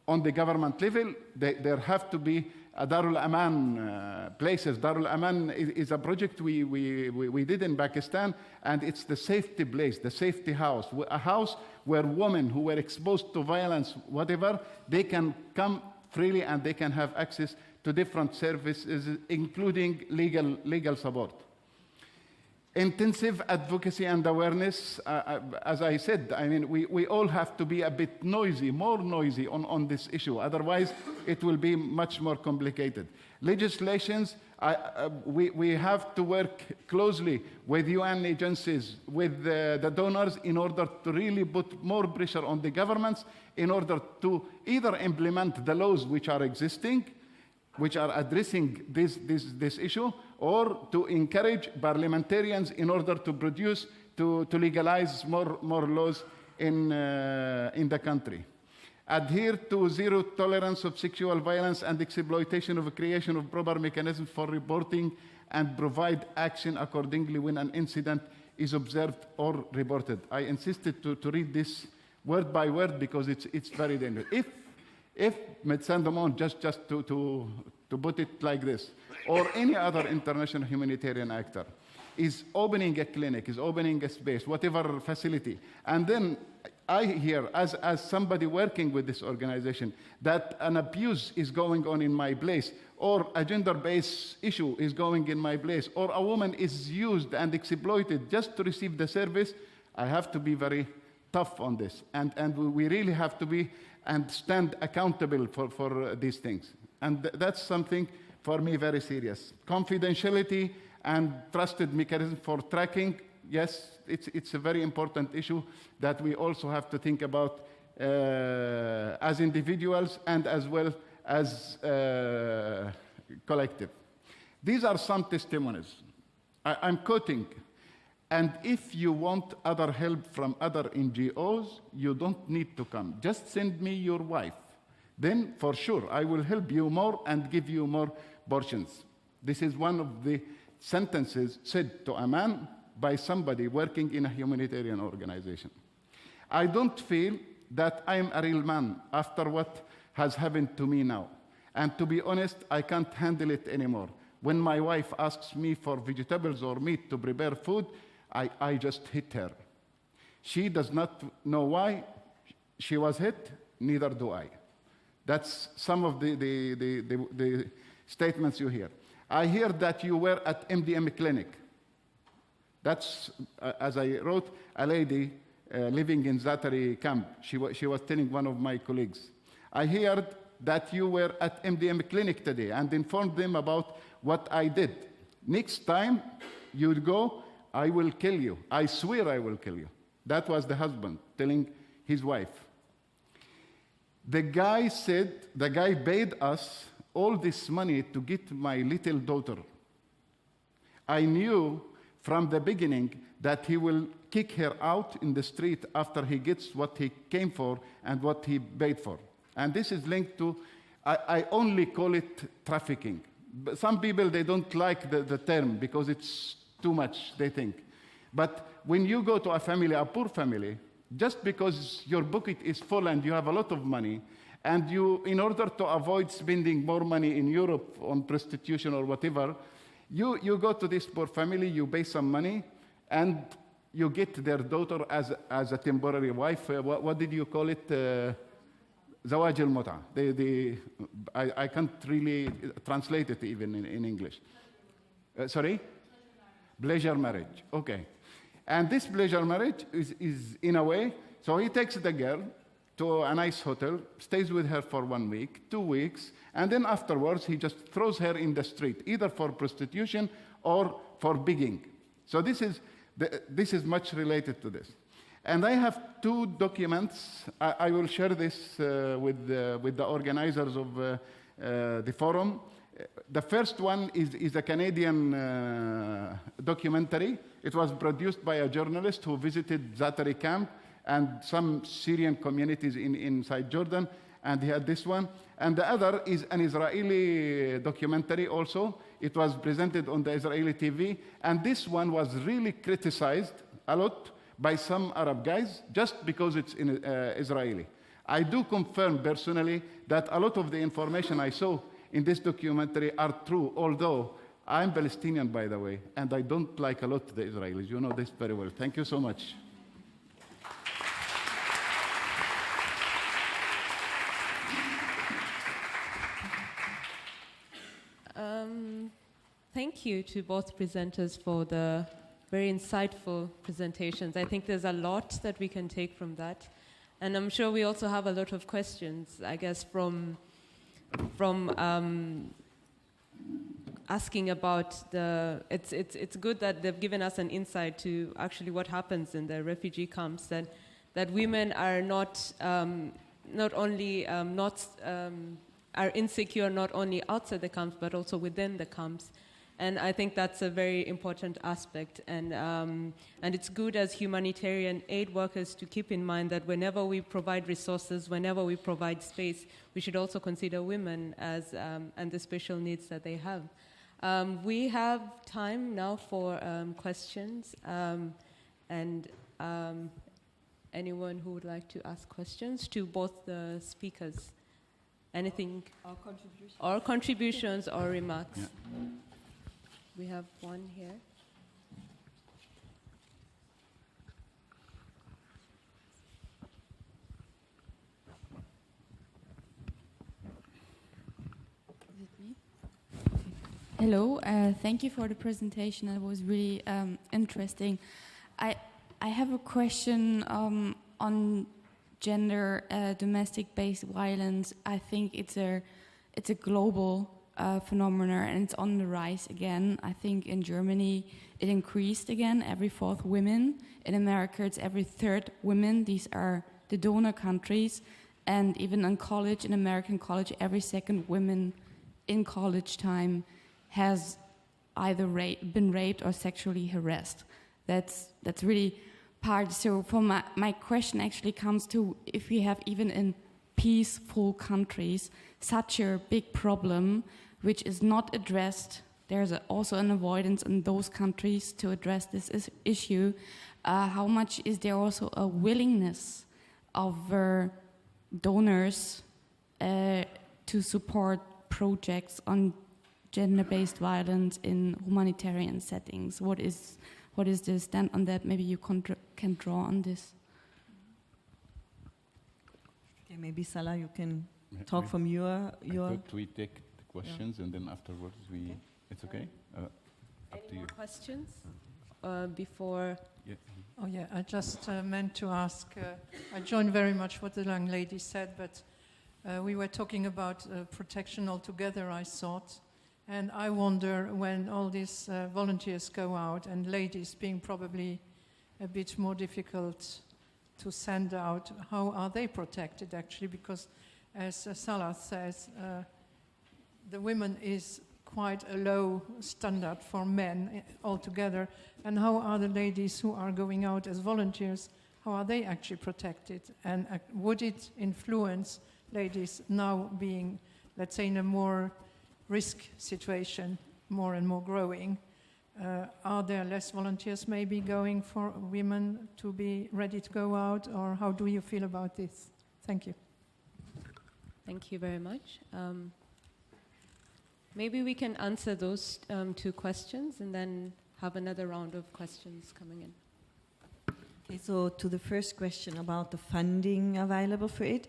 C: on the government level, there have to be Darul Aman places. Darul Aman is a project we did in Pakistan, and it's the safety place, the safety house, a house where women who were exposed to violence, whatever, they can come freely and they can have access to different services, including legal support. Intensive advocacy and awareness, as I said, I mean, we all have to be a bit noisy, more noisy on this issue. Otherwise, it will be much more complicated. Legislations, we have to work closely with UN agencies, with the donors, in order to really put more pressure on the governments in order to either implement the laws which are existing, which are addressing this issue, or to encourage parliamentarians in order to produce, to legalize more laws in the country. Adhere to zero tolerance of sexual violence and exploitation, of creation of proper mechanisms for reporting, and provide action accordingly when an incident is observed or reported. I insisted to read this word by word because it's very dangerous. If Médecins du Monde, just to put it like this, or any other international humanitarian actor, is opening a clinic, is opening a space, whatever facility, and then I hear, as somebody working with this organization, that an abuse is going on in my place, or a gender-based issue is going in my place, or a woman is used and exploited just to receive the service, I have to be very tough on this. And we really have to be and stand accountable for these things. And that's something, for me, very serious. Confidentiality and trusted mechanism for tracking, yes, it's a very important issue that we also have to think about as individuals and as well as collective. These are some testimonies. I'm quoting. And if you want other help from other NGOs, you don't need to come. Just send me your wife. Then, for sure, I will help you more and give you more portions. This is one of the sentences said to a man by somebody working in a humanitarian organization. I don't feel that I'm a real man after what has happened to me now. And to be honest, I can't handle it anymore. When my wife asks me for vegetables or meat to prepare food, I just hit her. She does not know why she was hit, neither do I. That's some of the statements you hear. I hear that you were at MDM clinic. That's, as I wrote, a lady living in Zatari camp. She was telling one of my colleagues. I heard that you were at MDM clinic today and informed them about what I did. Next time you'd go, I will kill you. I swear I will kill you. That was the husband telling his wife. The guy paid us all this money to get my little daughter. I knew from the beginning that he will kick her out in the street after he gets what he came for and what he paid for. And this is linked to I only call it trafficking. But some people, they don't like the term because it's too much, they think. But when you go to a family, a poor family, just because your bucket is full and you have a lot of money, and you, in order to avoid spending more money in Europe on prostitution or whatever, you go to this poor family, you pay some money, and you get their daughter as a temporary wife. What did you call it? Zawaj al-Muta. I can't really translate it even in English. Sorry? Pleasure marriage. Okay. And this pleasure marriage is in a way, so he takes the girl to a nice hotel, stays with her for 1 week, 2 weeks, and then afterwards he just throws her in the street, either for prostitution or for begging. So this is much related to this. And I have 2 documents. I will share this with the organizers of the forum. The first one is a Canadian documentary. It was produced by a journalist who visited Zaatari camp and some Syrian communities inside Jordan, and he had this one. And the other is an Israeli documentary also. It was presented on the Israeli TV, and this one was really criticized a lot by some Arab guys just because it's in Israeli. I do confirm personally that a lot of the information I saw in this documentary are true, although I'm Palestinian, by the way, and I don't like a lot the Israelis. You know this very well. Thank you so much.
A: Thank you to both presenters for the very insightful presentations. I think there's a lot that we can take from that. And I'm sure we also have a lot of questions, I guess, from asking about it's good that they've given us an insight to actually what happens in the refugee camps, that women are are insecure not only outside the camps but also within the camps. And I think that's a very important aspect. And it's good as humanitarian aid workers to keep in mind that whenever we provide resources, whenever we provide space, we should also consider women as and the special needs that they have. We have time now for questions. Anyone who would like to ask questions to both the speakers? Anything? Or contributions or remarks? Yeah. We have one here.
D: Is it me? Hello, thank you for the presentation. It was really interesting. I have a question on gender domestic-based violence. I think it's a global phenomenon, and it's on the rise again. I think in Germany it increased again, every 4th woman. In America it's every 3rd woman. These are the donor countries. And even in college, in American college, every 2nd woman in college time has either been raped or sexually harassed. That's really part. So for my question actually comes to, if we have even in peaceful countries such a big problem which is not addressed, there's also an avoidance in those countries to address this issue. How much is there also a willingness of donors to support projects on gender-based violence in humanitarian settings? What is the stand on that? Maybe you can draw on this.
B: Okay, maybe Salah, you can talk from your.
C: I thought we take the questions and then afterwards we. It's okay. Up to you.
A: Any more questions before?
C: Yeah.
E: Oh yeah, I just meant to ask. I join very much what the young lady said, but we were talking about protection altogether, I thought. And I wonder, when all these volunteers go out, and ladies being probably a bit more difficult to send out, how are they protected actually? Because as Salah says, the women is quite a low standard for men altogether. And how are the ladies who are going out as volunteers, how are they actually protected? And would it influence ladies now being let's say, in a more risk situation, more and more growing, are there less volunteers maybe going for women to be ready to go out, or how do you feel about this? Thank you.
A: Thank you very much. Maybe we can answer those two questions and then have another round of questions coming in.
B: Okay, so to the first question about the funding available for it,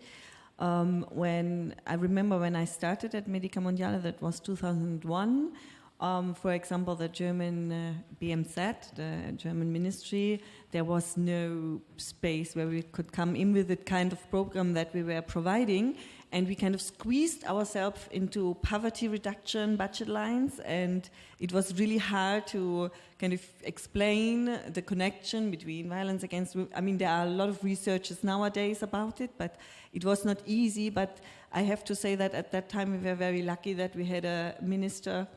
B: when I remember when I started at Medica Mondiale, that was 2001. For example, the German BMZ, the German ministry, there was no space where we could come in with the kind of program that we were providing, and we kind of squeezed ourselves into poverty reduction budget lines, and it was really hard to kind of explain the connection between violence against women. I mean, there are a lot of researches nowadays about it, but it was not easy. But I have to say that at that time we were very lucky that we had a minister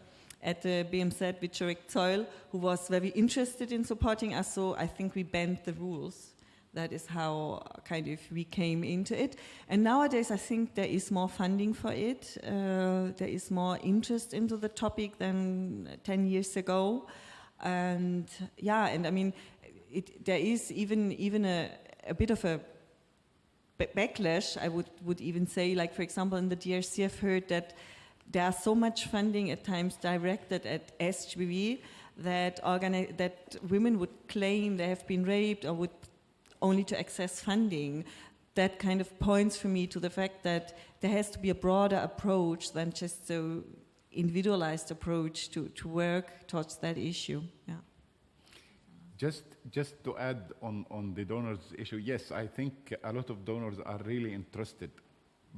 B: at the BMZ, Victor Zoll, who was very interested in supporting us, so I think we bent the rules. That is how kind of we came into it. And nowadays I think there is more funding for it. There is more interest into the topic than 10 years ago. And yeah, and I mean, there is even a bit of a backlash, I would even say, like for example in the DRC I've heard that there are so much funding at times directed at SGBV that women would claim they have been raped or would only to access funding. That kind of points for me to the fact that there has to be a broader approach than just so individualized approach to work towards that issue. Yeah.
C: Just to add on the donors issue, yes, I think a lot of donors are really interested.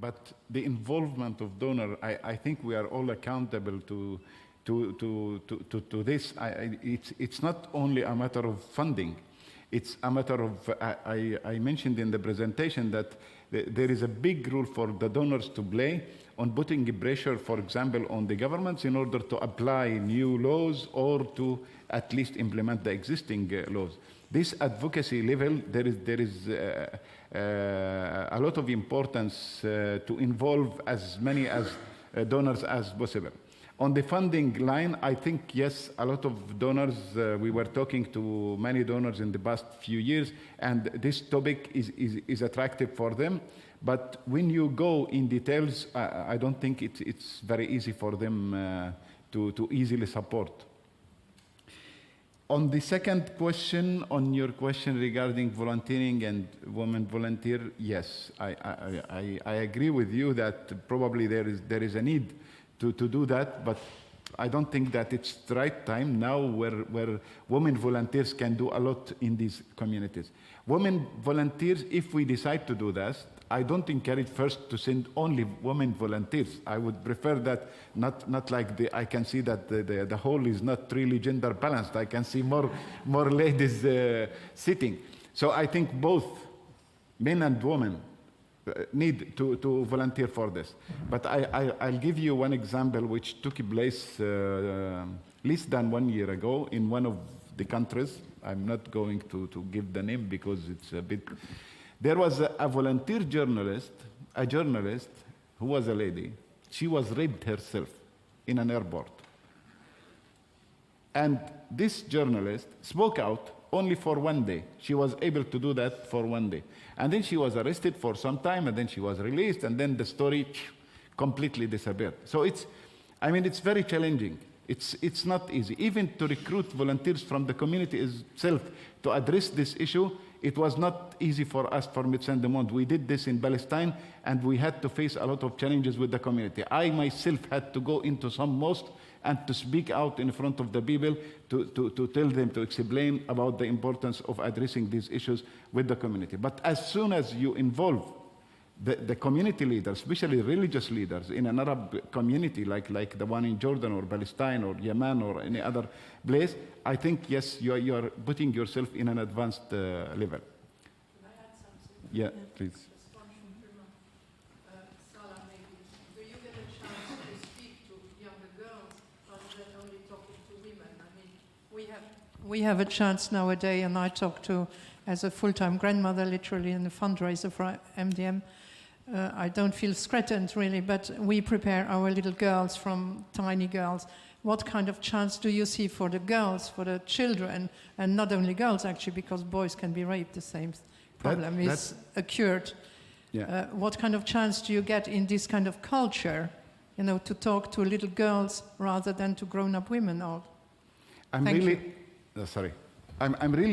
C: But the involvement of donor, I think we are all accountable to this. It's not only a matter of funding. It's a matter of, I mentioned in the presentation that there is a big role for the donors to play on putting pressure, for example, on the governments in order to apply new laws or to at least implement the existing laws. This advocacy level, there is a lot of importance to involve as many as donors as possible. On the funding line, I think, yes, a lot of donors, we were talking to many donors in the past few years, and this topic is attractive for them. But when you go in details, I don't think it's very easy for them to easily support. On the second question, on your question regarding volunteering and women volunteer, yes, I agree with you that probably there is a need to do that, but I don't think that it's the right time now where women volunteers can do a lot in these communities. Women volunteers, if we decide to do that, I don't encourage first to send only women volunteers. I would prefer that not like I can see that the whole is not really gender balanced. I can see more ladies sitting. So I think both men and women need to volunteer for this. But I'll give you one example which took place less than 1 year ago in one of the countries. I'm not going to give the name because it's a bit... There was a volunteer journalist, who was a lady. She was raped herself in an airport. And this journalist spoke out only for 1 day. She was able to do that for 1 day. And then she was arrested for some time, and then she was released, and then the story completely disappeared. So it's very challenging. It's not easy. Even to recruit volunteers from the community itself to address this issue, it was not easy for us, for Médecins du Monde. We did this in Palestine, and we had to face a lot of challenges with the community. I myself had to go into some mosques and to speak out in front of the people to tell them, to explain about the importance of addressing these issues with the community. But as soon as you involve the community leaders, especially religious leaders in an Arab community like the one in Jordan or Palestine or Yemen or any other place, I think, yes, you are putting yourself in an advanced level.
E: Can I add something?
C: Yeah, please.
E: Salah, maybe. Do you get a chance to speak to younger girls, or is that only talking to women? I mean, we have a chance nowadays, and I talk to, as a full-time grandmother, literally in the fundraiser for MDM, I don't feel threatened really, but we prepare our little girls from tiny girls. What kind of chance do you see for the girls, for the children, and not only girls actually, because boys can be raped, the same problem is occurred.
C: Yeah.
E: What kind of chance do you get in this kind of culture, you know, to talk to little girls rather than to grown-up women?
C: I'm really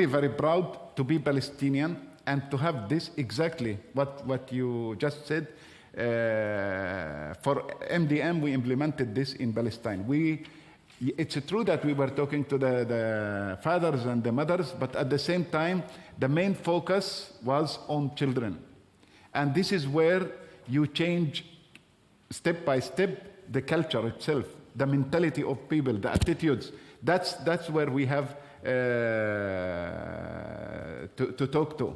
C: very proud to be Palestinian and to have this exactly what you just said. For MDM, we implemented this in Palestine. It's true that we were talking to the fathers and the mothers, but at the same time, the main focus was on children. And this is where you change step by step the culture itself, the mentality of people, the attitudes. That's where we have to talk to.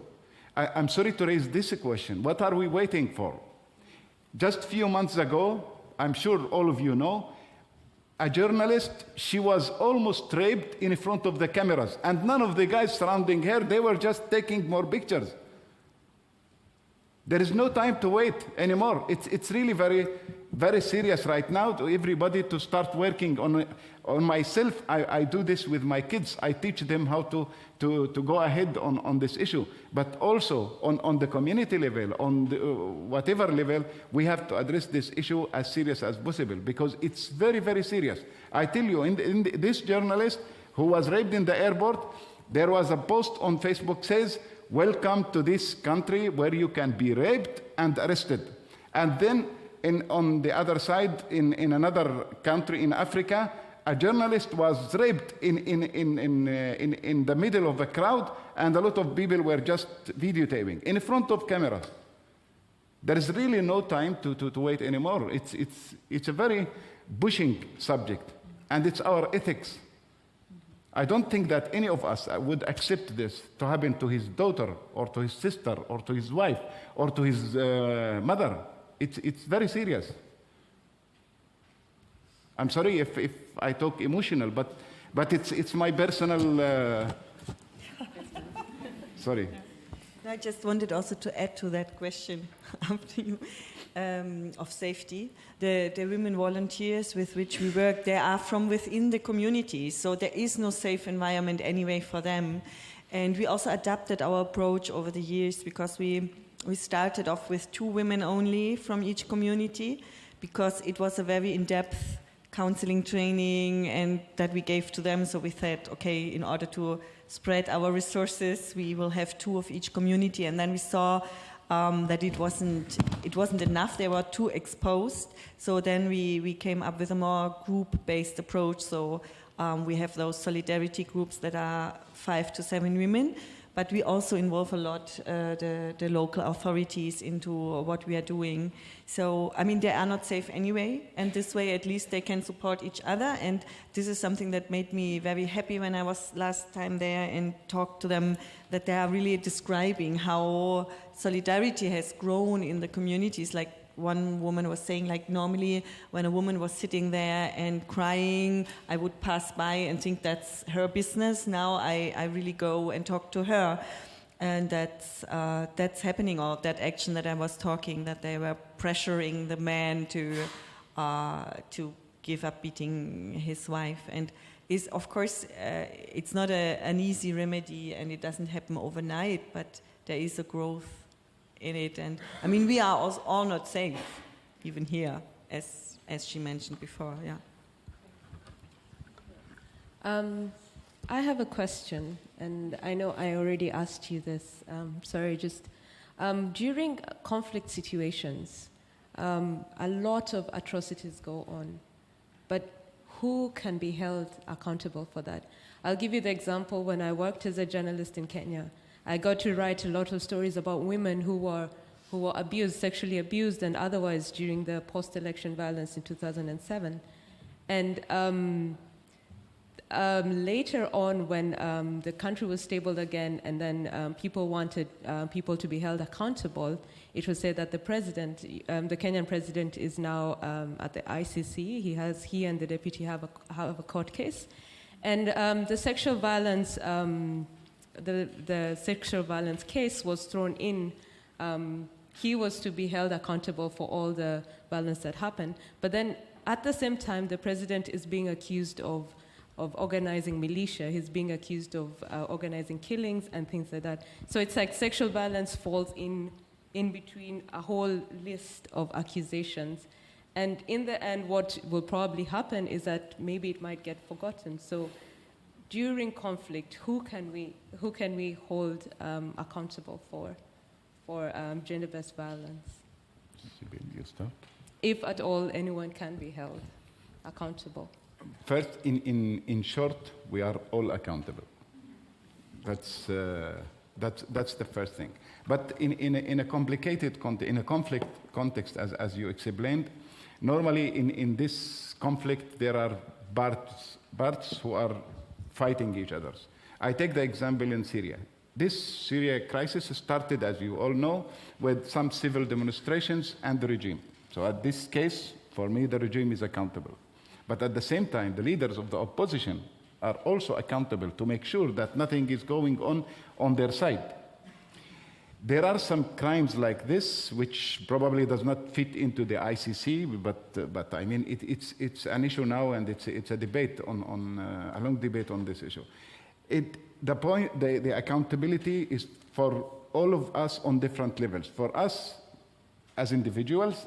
C: I'm sorry to raise this question. What are we waiting for? Just a few months ago, I'm sure all of you know, a journalist, she was almost raped in front of the cameras. And none of the guys surrounding her, they were just taking more pictures. There is no time to wait anymore. It's really very, very serious right now to everybody to start working on myself. I do this with my kids. I teach them how to go ahead on this issue. But also on the community level, on the, whatever level, we have to address this issue as serious as possible because it's very, very serious. I tell you, this journalist who was raped in the airport, there was a post on Facebook says, "Welcome to this country where you can be raped and arrested." And then on the other side, in another country in Africa, a journalist was raped in the middle of a crowd, and a lot of people were just videotaping in front of cameras. There is really no time to wait anymore. It's a very pushing subject, and it's our ethics. I don't think that any of us would accept this to happen to his daughter, or to his sister, or to his wife, or to his mother. It's very serious. I'm sorry if I talk emotional, but it's my personal. Sorry.
B: I just wanted also to add to that question after you, of safety. The women volunteers with which we work, they are from within the community, so there is no safe environment anyway for them. And we also adapted our approach over the years because we started off with 2 women only from each community because it was a very in-depth counseling training and that we gave to them. So we said, okay, in order to spread our resources, we will have 2 of each community. And then we saw that it wasn't enough. They were too exposed. So then we came up with a more group-based approach. So we have those solidarity groups that are 5 to 7 women. But we also involve a lot the local authorities into what we are doing. So, I mean, they are not safe anyway, and this way at least they can support each other. And this is something that made me very happy when I was last time there and talked to them, that they are really describing how solidarity has grown in the communities. Like one woman was saying, like normally when a woman was sitting there and crying, I would pass by and think that's her business. Now I really go and talk to her. And that's happening, or that action that I was talking, that they were pressuring the man to give up beating his wife. And is of course, it's not an easy remedy and it doesn't happen overnight, but there is a growth in it. And I mean, we are all not safe, even here, as she mentioned before, yeah.
A: I have a question, and I know I already asked you this. Sorry, just during conflict situations, a lot of atrocities go on, but who can be held accountable for that? I'll give you the example. When I worked as a journalist in Kenya, I got to write a lot of stories about women who were abused, sexually abused, and otherwise during the post-election violence in 2007. And later on, when the country was stable again, and then people wanted people to be held accountable, it was said that the president, the Kenyan president, is now at the ICC. He and the deputy have a court case, and the sexual violence. The sexual violence case was thrown in he was to be held accountable for all the violence that happened. But then at the same time, the president is being accused of organizing militia. He's being accused of organizing killings and things like that. So it's like sexual violence falls in between a whole list of accusations. And in the end, what will probably happen is that maybe it might get forgotten. So during conflict, who can we hold accountable for gender-based violence?
C: Sybille, you start.
A: If at all anyone can be held accountable.
C: First, in short, we are all accountable. That's the first thing. But in a complicated in a conflict context, as you explained, normally in this conflict there are parts who are fighting each other. I take the example in Syria. This Syria crisis started, as you all know, with some civil demonstrations and the regime. So at this case, for me, the regime is accountable. But at the same time, the leaders of the opposition are also accountable to make sure that nothing is going on their side. There are some crimes like this which probably does not fit into the ICC, but I mean it's an issue now, and it's a debate a long debate on this issue. The accountability is for all of us on different levels. For us as individuals,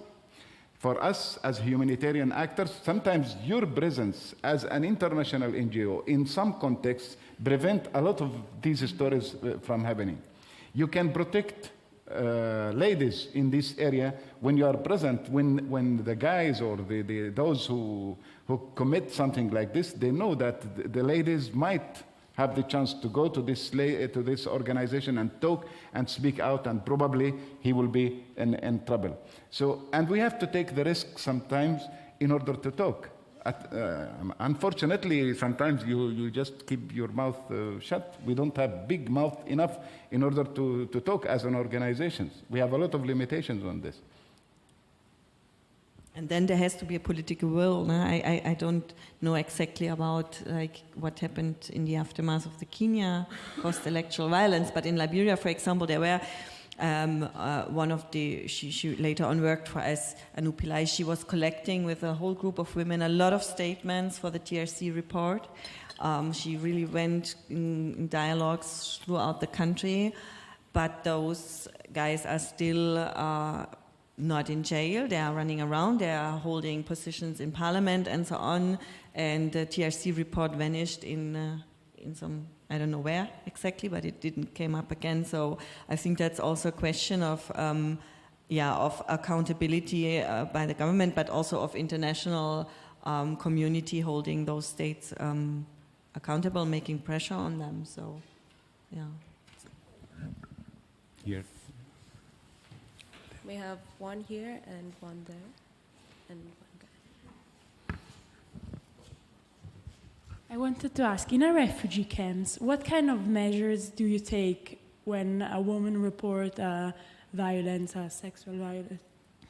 C: for us as humanitarian actors, sometimes your presence as an international NGO in some contexts prevent a lot of these stories from happening. You can protect ladies in this area when you are present, when the guys or those who commit something like this, they know that the ladies might have the chance to go to this organization and talk and speak out, and probably he will be in trouble. So, and we have to take the risk sometimes in order to talk. Unfortunately, sometimes you just keep your mouth shut. We don't have big mouth enough in order to talk as an organization. We have a lot of limitations on this.
B: And then there has to be a political will. No? I don't know exactly about like what happened in the aftermath of the Kenya post-electoral violence, but in Liberia, for example, there were one of she later on worked for us, Anu Pillai. She was collecting with a whole group of women a lot of statements for the TRC report. She really went in dialogues throughout the country, but those guys are still not in jail. They are running around, they are holding positions in parliament and so on, and the TRC report vanished in some, I don't know where exactly, but it didn't came up again. So I think that's also a question of accountability by the government, but also of international community holding those states accountable, making pressure on them. So, yeah.
C: Here.
A: We have one here and one there, and one guy.
F: I wanted to ask, in a refugee camps, what kind of measures do you take when a woman reports violence, sexual violence,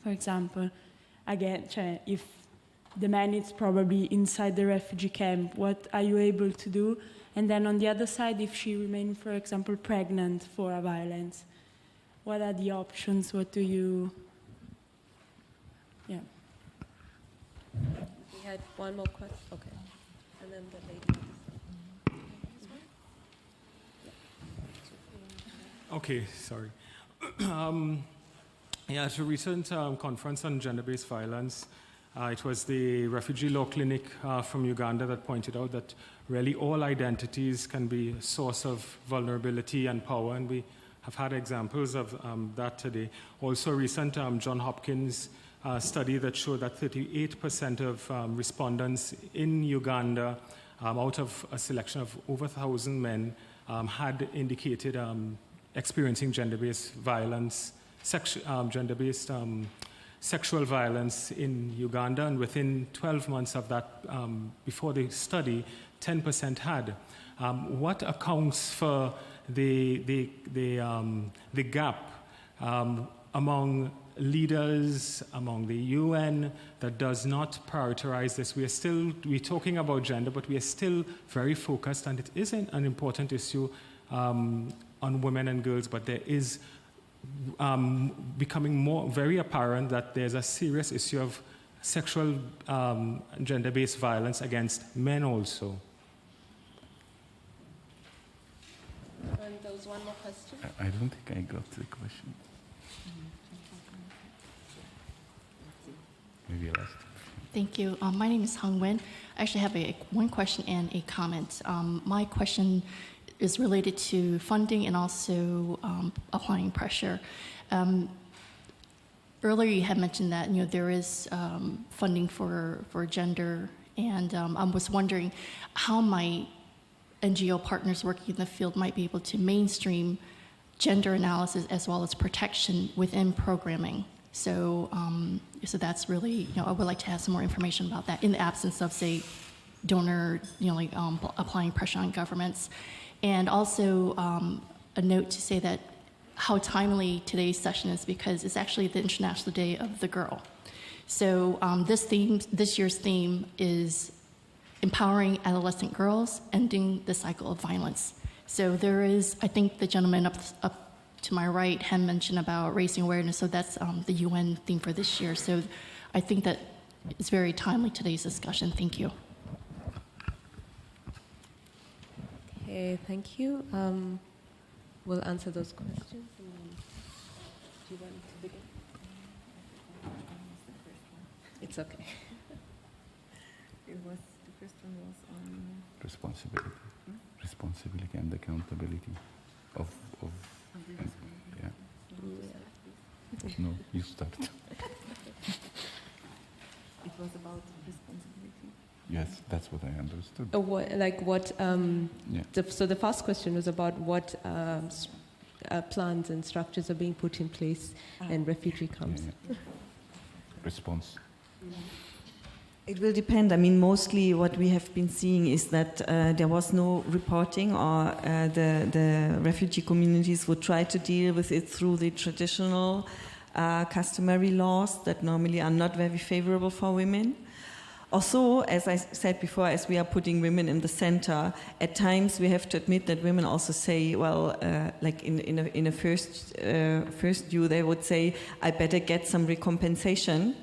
F: for example? Again, if the man is probably inside the refugee camp, what are you able to do? And then on the other side, if she remains, for example, pregnant for a violence, what are the options? What do you... Yeah.
A: We had one more question. Okay. And then the lady.
G: Okay, sorry. At a recent conference on gender-based violence, it was the Refugee Law Clinic from Uganda that pointed out that really all identities can be a source of vulnerability and power, and we have had examples of that today. Also, a recent John Hopkins study that showed that 38% of respondents in Uganda, out of a selection of over 1,000 men, had indicated experiencing gender-based violence, gender-based sexual violence in Uganda, and within 12 months of that, before the study, 10% had. What accounts for the gap among leaders, among the UN, that does not prioritize this? We're talking about gender, but we are still very focused, and it is an important issue on women and girls, but there is becoming very apparent that there's a serious issue of sexual gender-based violence against men also.
A: And there was one more question.
C: I don't think I got the question. Maybe last.
H: Thank you. My name is Hung Nguyen. I actually have one question and a comment. My question is related to funding and also applying pressure. Earlier you had mentioned that there is funding for gender, and I was wondering how my NGO partners working in the field might be able to mainstream gender analysis as well as protection within programming. So, so that's really, I would like to have some more information about that in the absence of, say, donor, applying pressure on governments. And also a note to say that how timely today's session is, because it's actually the International Day of the Girl. So this year's theme is empowering adolescent girls, ending the cycle of violence. So there is, I think the gentleman up to my right had mentioned about raising awareness, so that's the UN theme for this year. So I think that it's very timely, today's discussion. Thank you.
A: Okay, thank you. We'll answer those questions. Do you want to begin? It's okay.
B: The first one was on
C: Responsibility and accountability of yeah. No, you start.
B: It was about responsibility.
C: Yes, that's what I understood.
A: So the first question was about what plans and structures are being put in place in refugee camps.
C: Yeah. Response.
B: It will depend. I mean, mostly what we have been seeing is that there was no reporting, or the refugee communities would try to deal with it through the traditional customary laws that normally are not very favorable for women. Also, as I said before, as we are putting women in the center, at times we have to admit that women also say, well, like in a first view, they would say, I better get some recompensation.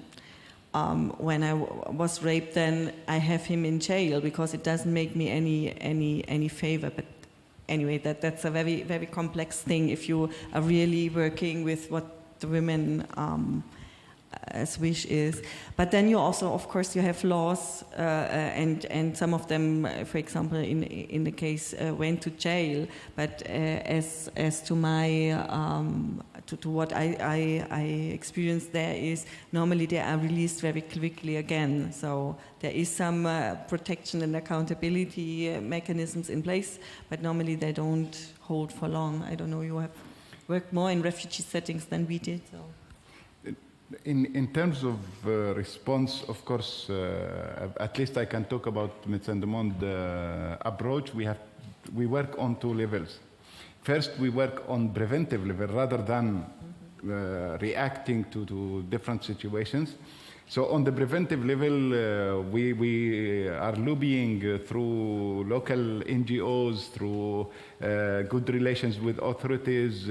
B: When I was raped, then I have him in jail because it doesn't make me any favor. But anyway, that's a very, very complex thing if you are really working with what the women wish is. But then you also, of course, you have laws, and some of them, for example, in the case went to jail. But as to my to what I experienced there is normally they are released very quickly again. So there is some protection and accountability mechanisms in place, but normally they don't hold for long. I don't know, you have worked more in refugee settings than we did. So.
C: In terms of response, of course, at least I can talk about Médecins du Monde approach. We work on two levels. First, we work on preventive level rather than reacting to different situations. So on the preventive level, we are lobbying through local NGOs, through good relations with authorities,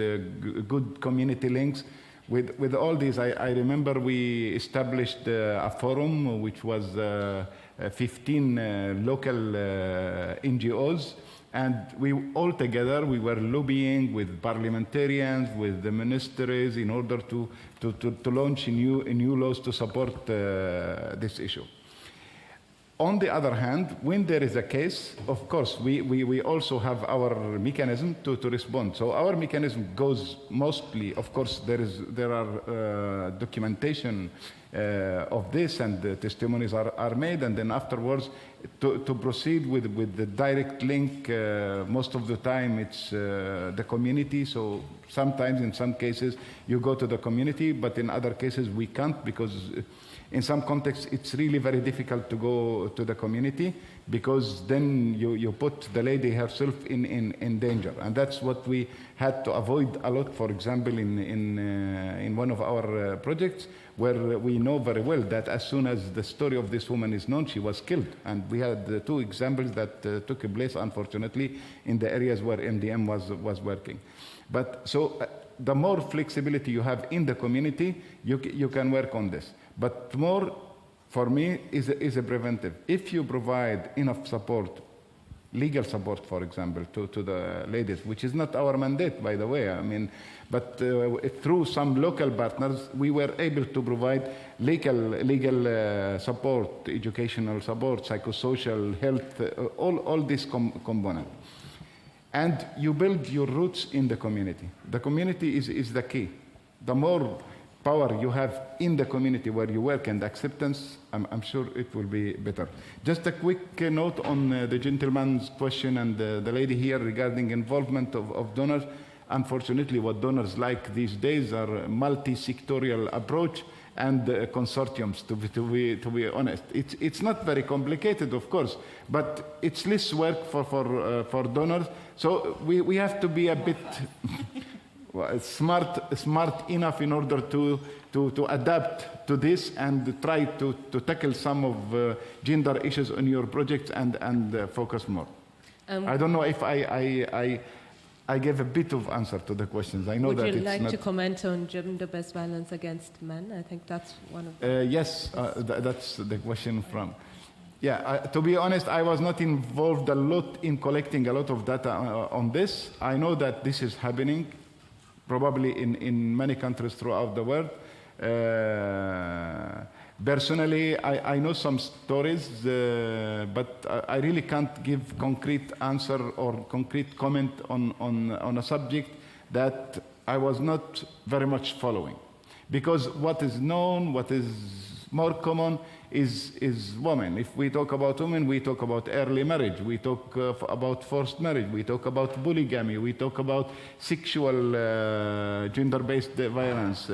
C: good community links. With all these, I remember we established a forum which was 15 local NGOs, and we all together we were lobbying with parliamentarians, with the ministries, in order to launch new laws to support this issue. On the other hand, when there is a case, of course, we also have our mechanism to respond. So our mechanism goes mostly, of course, there are documentation of this, and the testimonies are made, and then afterwards to proceed with the direct link. Most of the time it's the community. So sometimes in some cases you go to the community, but in other cases we can't, because in some contexts, it's really very difficult to go to the community, because then you put the lady herself in danger. And that's what we had to avoid a lot, for example, in one of our projects, where we know very well that as soon as the story of this woman is known, she was killed. And we had two examples that took place, unfortunately, in the areas where MDM was working. But so the more flexibility you have in the community, you can work on this. But more, for me, is a preventive. If you provide enough support, legal support, for example, to the ladies, which is not our mandate, by the way, I mean, but through some local partners, we were able to provide legal support, educational support, psychosocial, health, all these components. And you build your roots in the community. The community is the key. The more power you have in the community where you work and acceptance, I'm sure it will be better. Just a quick note on the gentleman's question and the lady here regarding involvement of donors. Unfortunately, what donors like these days are multi-sectorial approach and consortiums, to be honest. It's not very complicated, of course, but it's less work for donors. So we have to be a bit smart enough in order to adapt to this and try to tackle some of gender issues on your projects and focus more. I don't know if I gave a bit of answer to the questions. I know that it's not...
A: Would you like to comment on gender-based violence against men? I think that's one of the...
C: Yes, that's the question from... Yeah, to be honest, I was not involved a lot in collecting a lot of data on this. I know that this is happening, probably in many countries throughout the world. Personally, I know some stories, but I really can't give concrete answer or concrete comment on a subject that I was not very much following. Because what is known, what is more common is women. If we talk about women, we talk about early marriage, we talk about forced marriage, we talk about polygamy, we talk about sexual gender-based violence,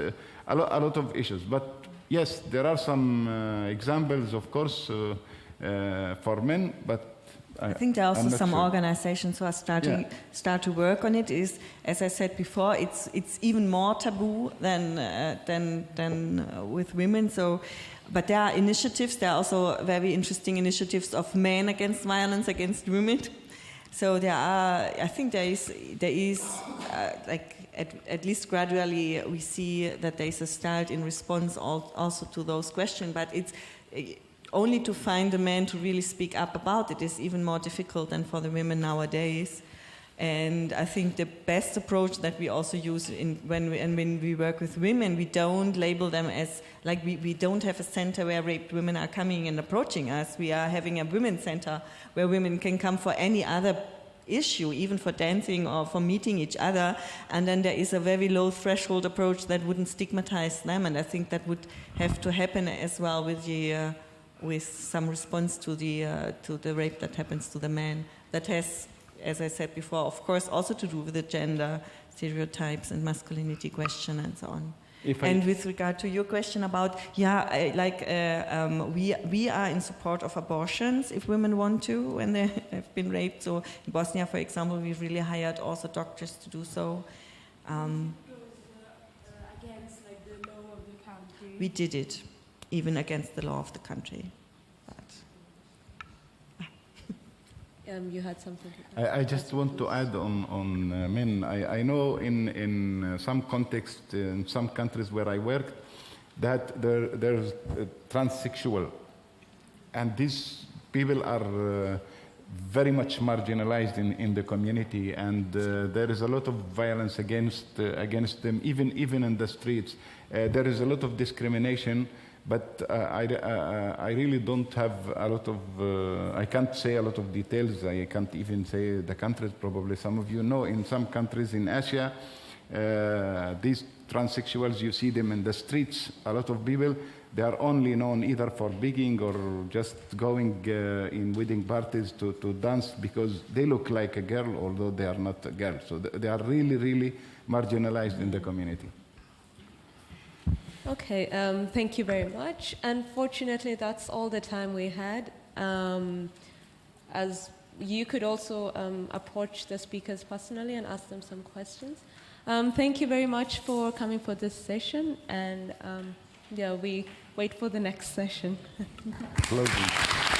C: a lot of issues. But yes, there are some examples, of course, for men, but
B: I think there are also some
C: sure.
B: organizations who are start to work on it. Is, as I said before, it's even more taboo than with women. So, but there are initiatives. There are also very interesting initiatives of men against violence against women. So there are. I think there is like. At least gradually we see that there is a start in response also to those questions, but it's only to find the men to really speak up about it is even more difficult than for the women nowadays. And I think the best approach that we also use when we work with women, we don't label them as, like we don't have a center where raped women are coming and approaching us. We are having a women's center where women can come for any other issue, even for dancing or for meeting each other, and then there is a very low threshold approach that wouldn't stigmatize them, and I think that would have to happen as well with some response to the rape that happens to the man. That has, as I said before, of course also to do with the gender stereotypes and masculinity question and so on. And with regard to your question about, we are in support of abortions if women want to when they have been raped. So in Bosnia, for example, we've really hired also doctors to do so.
F: Against like the law of the country.
B: We did it, even against the law of the country.
A: You had something to
C: I just want to add on men. I know in some context, in some countries where I worked, that there's transsexual. And these people are very much marginalized in the community, and there is a lot of violence against them, even in the streets. There is a lot of discrimination. But I really don't have a lot of, I can't say a lot of details. I can't even say the countries. Probably some of you know, in some countries in Asia, these transsexuals, you see them in the streets. A lot of people, they are only known either for begging or just going in wedding parties to dance because they look like a girl, although they are not a girl. So they are really, really marginalized in the community.
A: Okay, thank you very much. Unfortunately, that's all the time we had. As you could also approach the speakers personally and ask them some questions. Thank you very much for coming for this session, and we wait for the next session.
C: Closing.